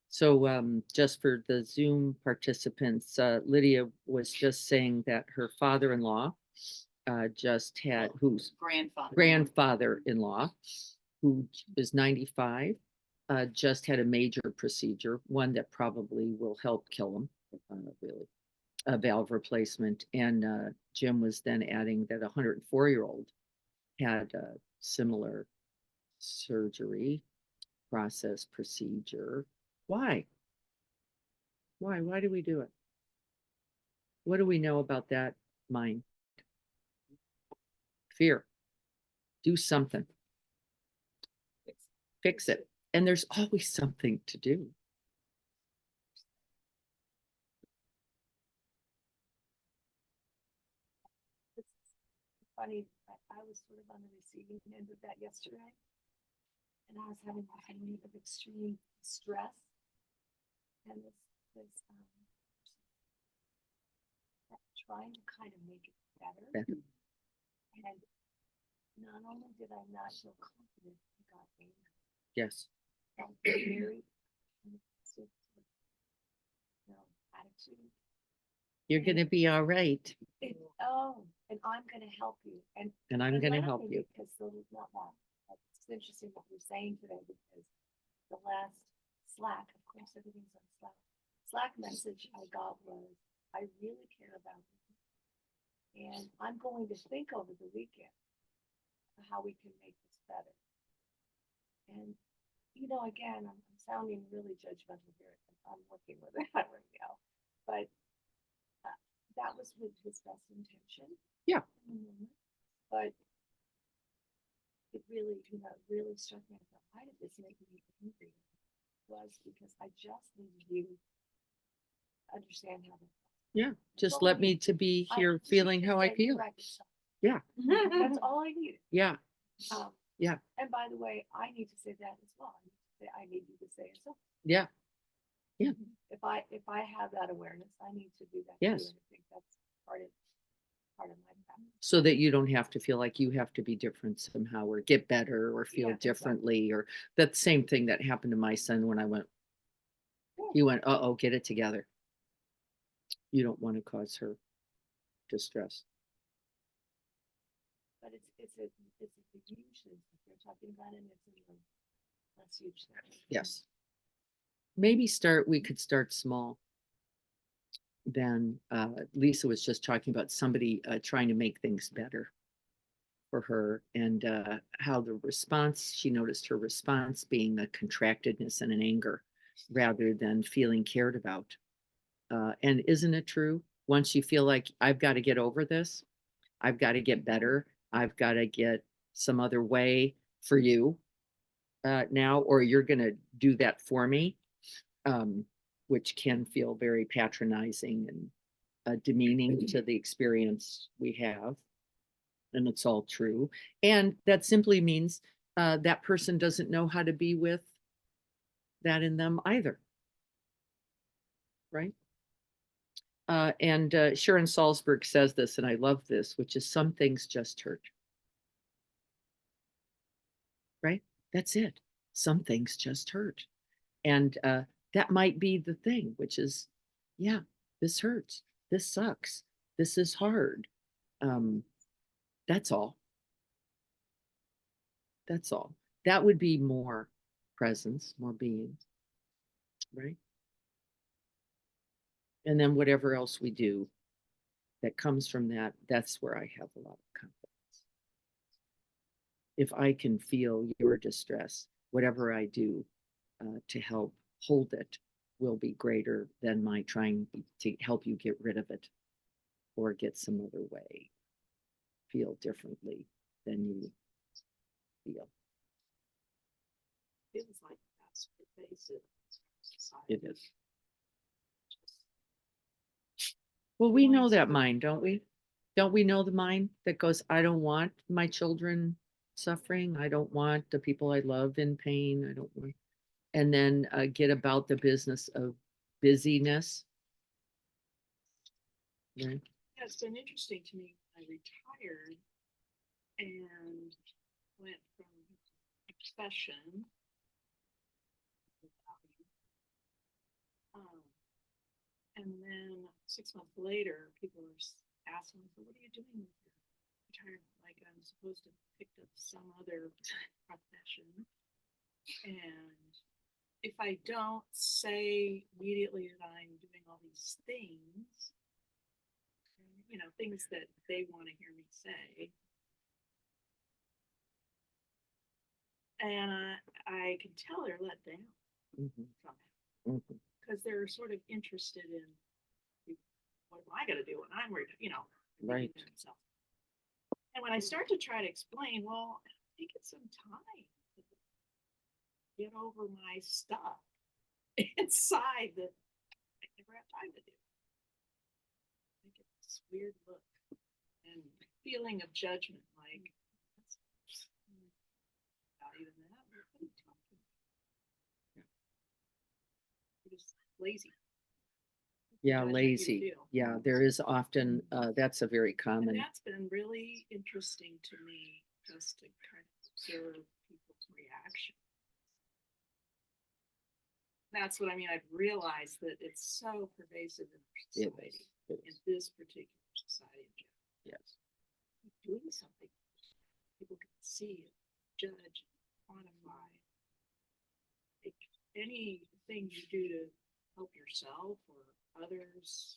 So just for the Zoom participants, Lydia was just saying that her father-in-law just had, who's grandfather-in-law, who is 95, just had a major procedure, one that probably will help kill him, really, a valve replacement. And Jim was then adding that a 104-year-old had a similar surgery, process, procedure. Why? Why do we do it? What do we know about that mind. Fear. Do something. Fix it. And there's always something to do. It's funny, I was sort of on the receiving end of that yesterday. And I was having a moment of extreme stress. And trying to kind of make it better. Better. And not only did I not feel confident, I got angry. Yes. And very defensive, attitude. You're going to be all right. And I'm going to help you. And I'm going to help laughing you. Because not that. It's interesting what we're saying today because the last Slack, of course, everything's on Slack. Slack message I got was, I really care about you. And I'm going to think over the weekend how we can make this better. And, again, I'm sounding really judgmental here. I'm working with that right now. But that was with his best intention. Yeah. But it really, really struck me. I thought, why did this make me angry? Was because I just needed you to understand how to. Yeah. Just Well, let me to be here feeling how I feel. Yeah. That's all I needed. Yeah. Yeah. And by the way, I need to say that as well. I need you to say it. So Yeah. Yeah. if I have that awareness, I need to do that. Yes. Too, and I think that's part of my practice. So that you don't have to feel like you have to be different somehow or get better or feel Yeah, exactly. differently or that same thing that happened to my son when I went, he went, uh-oh, get it together. You don't want to cause her distress. But it's a huge thing if you're talking about it. It's a less huge thing. Yes. Maybe we could start small. Then Lisa was just talking about somebody trying to make things better for her and how the response, she noticed her response being a contractedness and an anger rather than feeling cared about. And isn't it true? Once you feel like I've got to get over this, I've got to get better, I've got to get some other way for you now, or you're going to do that for me, which can feel very patronizing and demeaning to the experience we have. And it's all true. And that simply means that person doesn't know how to be with that in them either. Right? And Sharon Salzberg says this, and I love this, which is some things just hurt. Right? That's it. Some things just hurt. And that might be the thing, which is, yeah, this hurts. This sucks. This is hard. That's all. That's all. That would be more presence, more being. Right? And then whatever else we do that comes from that, that's where I have a lot of confidence. If I can feel your distress, whatever I do to help hold it will be greater than my trying to help you get rid of it or get some other way, feel differently than you feel. Feels like that's pervasive society. It is. Well, we know that mind, don't we? Don't we know the mind that goes, I don't want my children suffering. I don't want the people I love in pain. I don't want, and then get about the business of busyness. Right? Yeah, it's been interesting to me. I retired and went from profession. And then 6 months later, people were asking me, "What are you doing with your retirement?" Like I'm supposed to have picked up some other profession. And if I don't say immediately that I'm doing all these things, things that they want to hear me say, and I can tell they're let down Mm-hmm. somehow because they're sort of interested in what am I going to do when I'm ready, thinking Right. to himself. And when I start to try to explain, well, I'm taking some time to get over my stuff inside that I never have time to do. I get this weird look and feeling of judgment, like, that's not even that. What are you talking about? You're just lazy. Yeah, Judge how you lazy. feel. Yeah, there is often, that's a very And common, that's been really interesting to me, just to kind of observe people's reaction. That's what I mean. I've realized that it's so pervasive in our It society, is, it in is. this particular society. Yes. Doing something, people can see it, judge, quantify. Like anything you do to help yourself or others,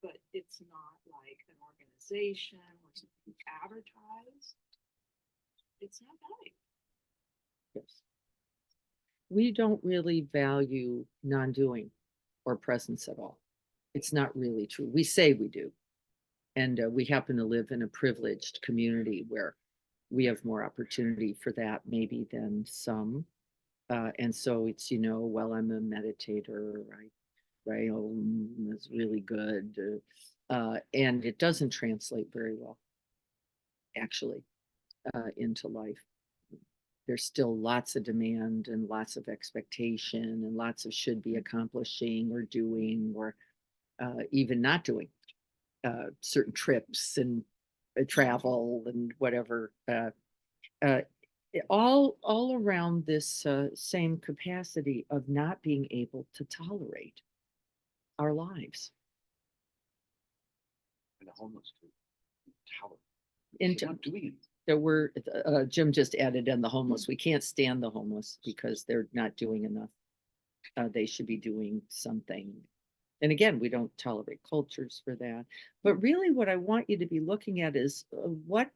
but it's not like an organization or something advertised. It's not valuable. Yes. We don't really value non-doing or presence at all. It's not really true. We say we do. And we happen to live in a privileged community where we have more opportunity for that maybe than some. And so it's, well, I'm a meditator, I pray, that's really good. And it doesn't translate very well, actually, into life. There's still lots of demand and lots of expectation and lots of should be accomplishing or doing or even not doing certain trips and travel and whatever. Uh, all around this same capacity of not being able to tolerate our lives. And the homeless too. Tower. And They're not doing it. there were Jim just added in the homeless. We can't stand the homeless because they're not doing enough. They should be doing something. And again, we don't tolerate cultures for that. But really, what I want you to be looking at is what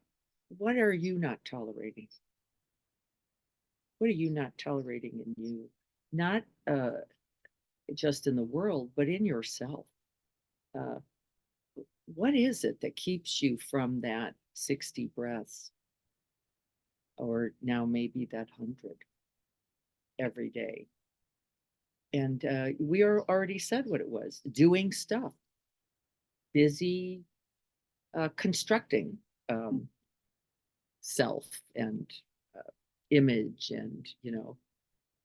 are you not tolerating? What are you not tolerating in you? Not just in the world, but in yourself. Uh, what is it that keeps you from that 60 breaths or now maybe that 100 every day? And we already said what it was, doing stuff, busy constructing self and image and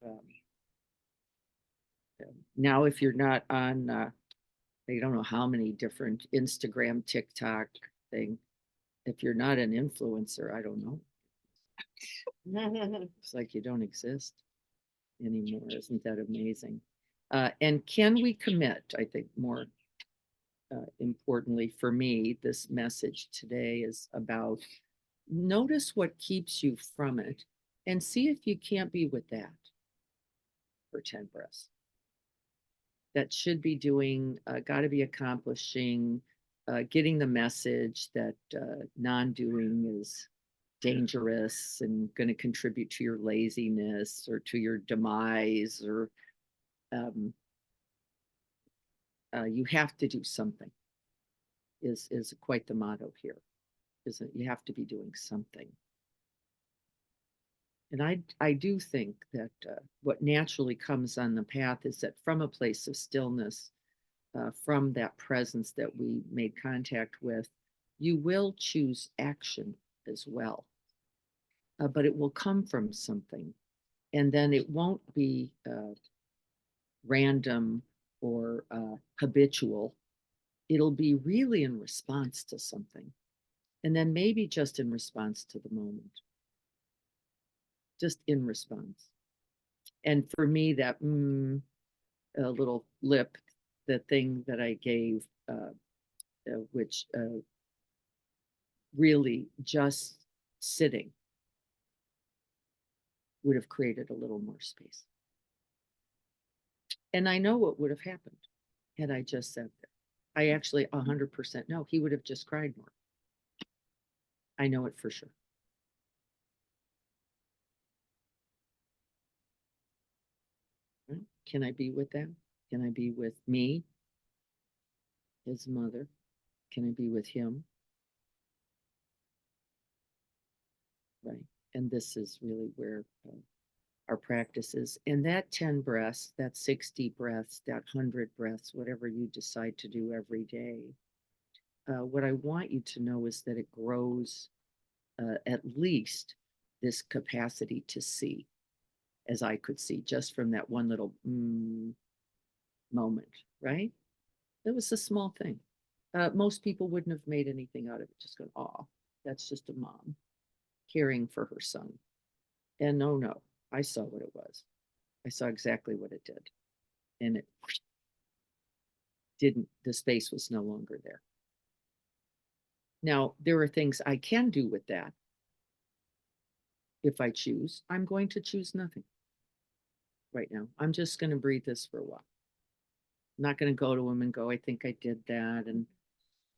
um, now if you're not on I don't know how many different Instagram, TikTok thing. If you're not an influencer, I don't know. It's like you don't exist anymore. Isn't that amazing? And can we commit? I think more importantly for me, this message today is about notice what keeps you from it and see if you can't be with that for 10 breaths. That should be doing, got to be accomplishing, getting the message that non-doing is dangerous and going to contribute to your laziness or to your demise or um, you have to do something is quite the motto here, isn't it? You have to be doing something. And I do think that what naturally comes on the path is that from a place of stillness, from that presence that we made contact with, you will choose action as well. But it will come from something. And then it won't be random or habitual. It'll be really in response to something. And then maybe just in response to the moment. Just in response. And for me, that a little lip, the thing that I gave, which really just sitting would have created a little more space. And I know what would have happened had I just sat there. I actually 100% know he would have just cried more. I know it for sure. Right? Can I be with them? Can I be with me, his mother? Can I be with him? And this is really where our practice is. And that 10 breaths, that 60 breaths, that 100 breaths, whatever you decide to do every day, what I want you to know is that it grows at least this capacity to see, as I could see just from that one little moment, right? It was a small thing. Most people wouldn't have made anything out of it, just going, oh, that's just a mom caring for her son. And no, I saw what it was. I saw exactly what it did. And it didn't, the space was no longer there. Now, there are things I can do with that. If I choose, I'm going to choose nothing right now. I'm just going to breathe this for a while. I'm not going to go to him and go, I think I did that. And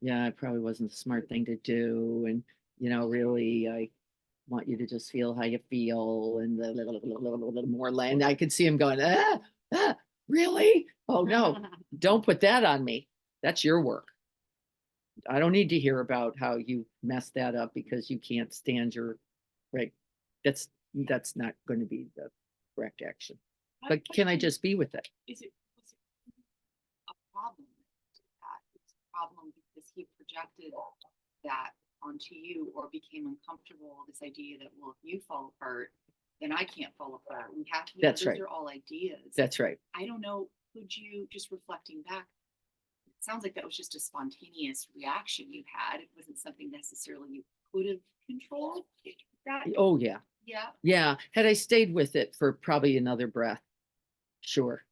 yeah, it probably wasn't the smart thing to do. And, really, I want you to just feel how you feel and a little more land. I could see him going, really? Oh, no, don't put that on me. That's your work. I don't need to hear about how you messed that up because you can't stand your, right. That's not going to be the correct action. But can I just be with it? Was it a problem that it's a problem because he projected that onto you or became uncomfortable, this idea that, well, if you fall apart, then I can't fall apart. We have to, That's those right. are all ideas. That's right. I don't know, could you, just reflecting back, it sounds like that was just a spontaneous reaction you had. It wasn't something necessarily you could have controlled. That, Oh, yeah. yeah. Yeah. Had I stayed with it for probably another breath, sure,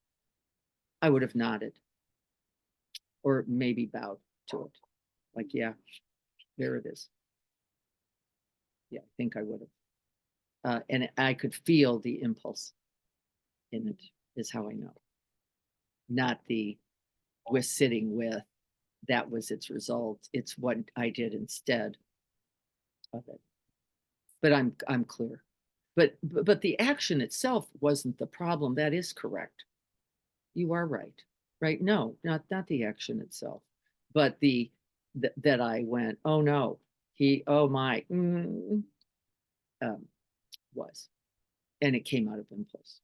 I would have nodded or maybe bowed to it. Like, yeah, there it is. Yeah, I think I would have. And I could feel the impulse in it, is how I know. Not the with sitting with, that was its result. It's what I did instead of it. But I'm clear. But the action itself wasn't the problem. That is correct. You are right. Right? No, not the action itself, but that I went, oh no, oh my, was, and it came out of impulse.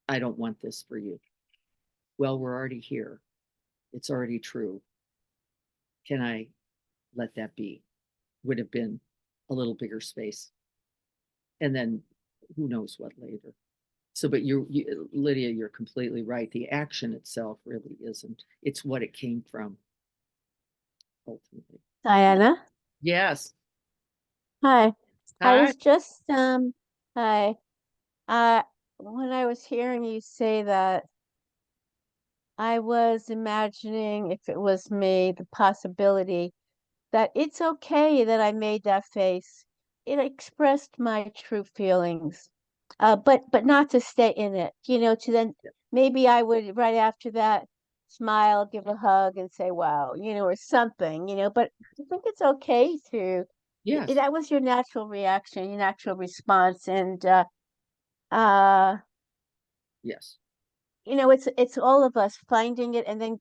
I don't want this for you. Well, we're already here. It's already true. Can I let that be? Would have been a little bigger space. And then who knows what later. So, but Lydia, you're completely right. The action itself really isn't. It's what it came from, ultimately. Diana, Yes. hi. I Hi. was just hi. When I was hearing you say that, I was imagining, if it was me, the possibility that it's okay that I made that face. It expressed my true feelings. But not to stay in it, to then maybe I would right after that smile, give a hug and say, wow, or something, but I think it's okay to, Yes. that was your natural reaction, your natural response. And, uh, Yes. it's all of us finding it and then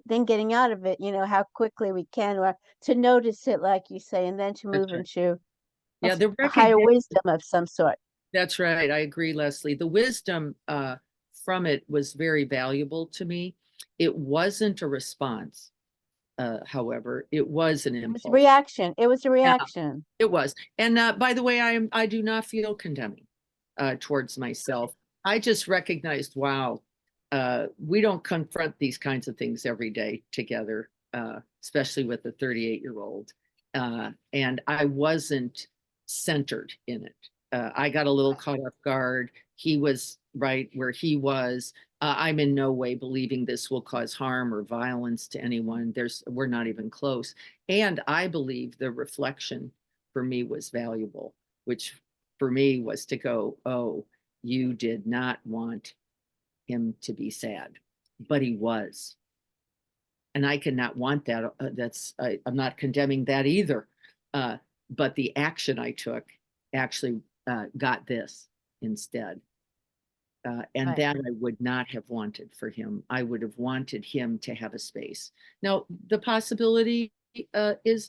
then getting out of it, how quickly we can, or to notice it, like you say, and then to That's move right. into Yeah, the a higher recognition. wisdom of some sort. That's right. I agree, Leslie. The wisdom from it was very valuable to me. It wasn't a response, however, it was an It was a impulse. reaction. It was a Yeah, reaction. it was. And by the way, I do not feel condemning towards myself. I just recognized, wow, we don't confront these kinds of things every day together, especially with a 38-year-old. And I wasn't centered in it. I got a little caught off guard. He was right where he was. I'm in no way believing this will cause harm or violence to anyone. We're not even close. And I believe the reflection for me was valuable, which for me was to go, oh, you did not want him to be sad, but he was. And I cannot want that. I'm not condemning that either. But the action I took actually got this instead. And Right. that I would not have wanted for him. I would have wanted him to have a space. Now, the possibility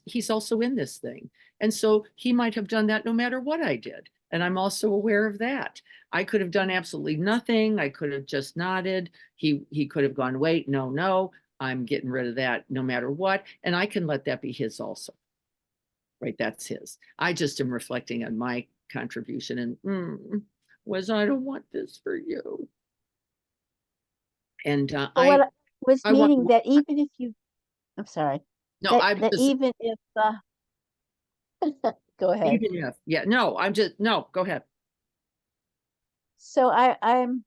he's also in this thing. And so he might have done that no matter what I did. And I'm also aware of that. I could have done absolutely nothing. I could have just nodded. He could have gone, wait, no, no, I'm getting rid of that no matter what. And I can let that be his also. Right, that's his. I just am reflecting on my contribution and was I don't want this for you. And But what I was I want meaning that even if you, I'm sorry, no, that, I'm that just even if, go ahead. even if no, I'm just no, go ahead. So I'm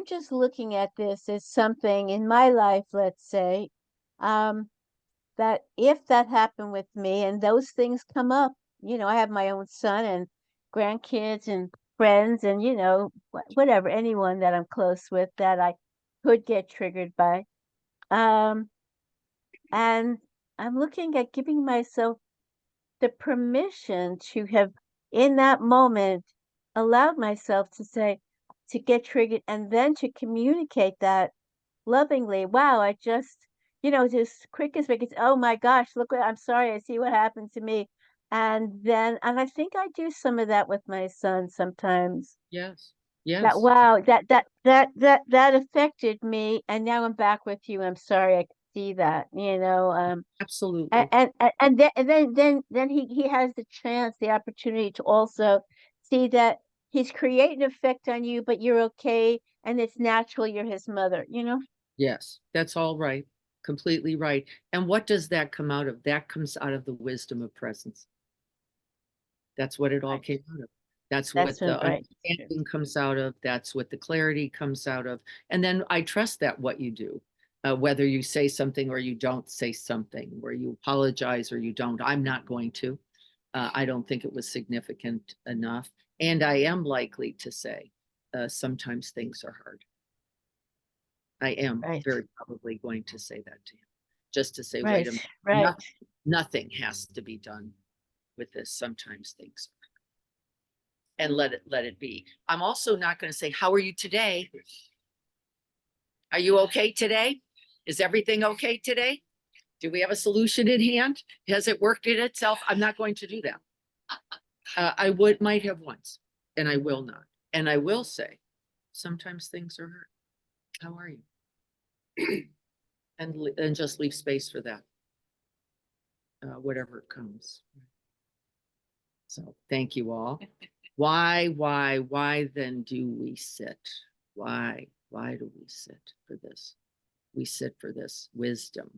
just looking at this as something in my life, let's say, um, that if that happened with me and those things come up, I have my own son and grandkids and friends and, whatever, anyone that I'm close with that I could get triggered by. And I'm looking at giving myself the permission to have, in that moment, allowed myself to say, to get triggered and then to communicate that lovingly. Wow, I just, just quick as it's, oh my gosh, look what, I'm sorry, I see what happened to me. And I think I do some of that with my son sometimes. Yes, That, yes, wow, that affected me, and now I'm back with you. I'm sorry, I could see that, absolutely. and then he has the chance, the opportunity to also see that he's creating an effect on you, but you're okay, and it's natural. You're his mother. Yes, that's all right. Completely right. And what does that come out of? That comes out of the wisdom of presence. That's what it all Right. came out of. That's That's what the right. understanding comes out of. That's what the clarity comes out of. And then I trust that what you do, whether you say something or you don't say something, where you apologize or you don't, I'm not going to. I don't think it was significant enough. And I am likely to say, sometimes things are hard. I am Right. very probably going to say that to him, just to say, wait Right. a minute, Right. nothing has to be done with this. Sometimes things and let it be. I'm also not going to say, how are you today? Are you okay today? Is everything okay today? Do we have a solution in hand? Has it worked in itself? I'm not going to do that. I might have once, and I will not. And I will say, sometimes things are hard. How are you? and just leave space for that, whatever comes. So thank you all. Why then do we sit? Why do we sit for this? We sit for this wisdom.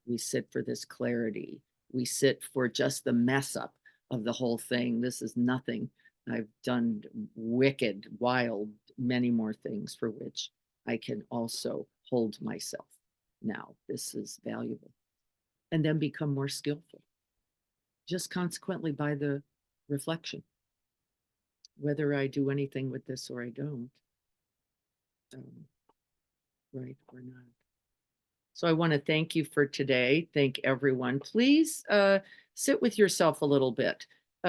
We sit for this clarity. We sit for just the mess up of the whole thing. This is nothing. I've done wicked, wild, many more things for which I can also hold myself. Now, this is valuable. And then become more skillful. Just consequently by the reflection. Whether I do anything with this or I don't, right or not. So I want to thank you for today. Thank everyone. Please sit with yourself a little bit.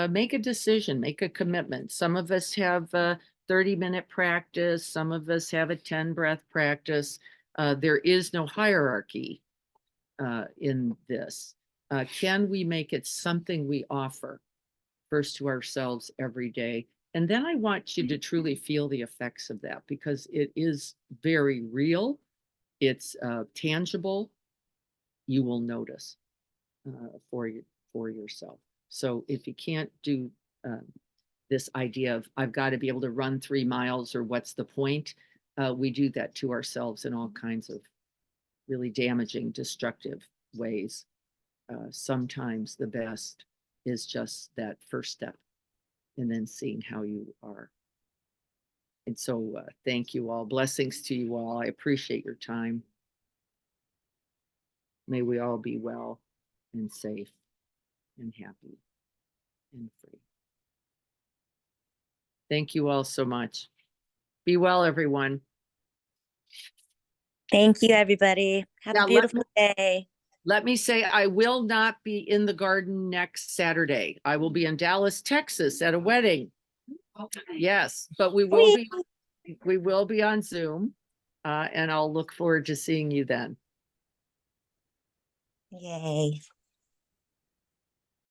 Make a decision, make a commitment. Some of us have a 30-minute practice. Some of us have a 10-breath practice. There is no hierarchy in this. Can we make it something we offer first to ourselves every day? And then I want you to truly feel the effects of that because it is very real. It's tangible. You will notice for yourself. So if you can't do this idea of I've got to be able to run 3 miles or what's the point, we do that to ourselves in all kinds of really damaging, destructive ways. Sometimes the best is just that first step and then seeing how you are. And so thank you all. Blessings to you all. I appreciate your time. May we all be well and safe and happy and free. Thank you all so much. Be well, everyone. Thank you, everybody. Have Now, a beautiful day. let me say, I will not be in the garden next Saturday. I will be in Dallas, Texas at a wedding. Yes, but we will be on Zoom, and I'll look forward to seeing you then. Yay.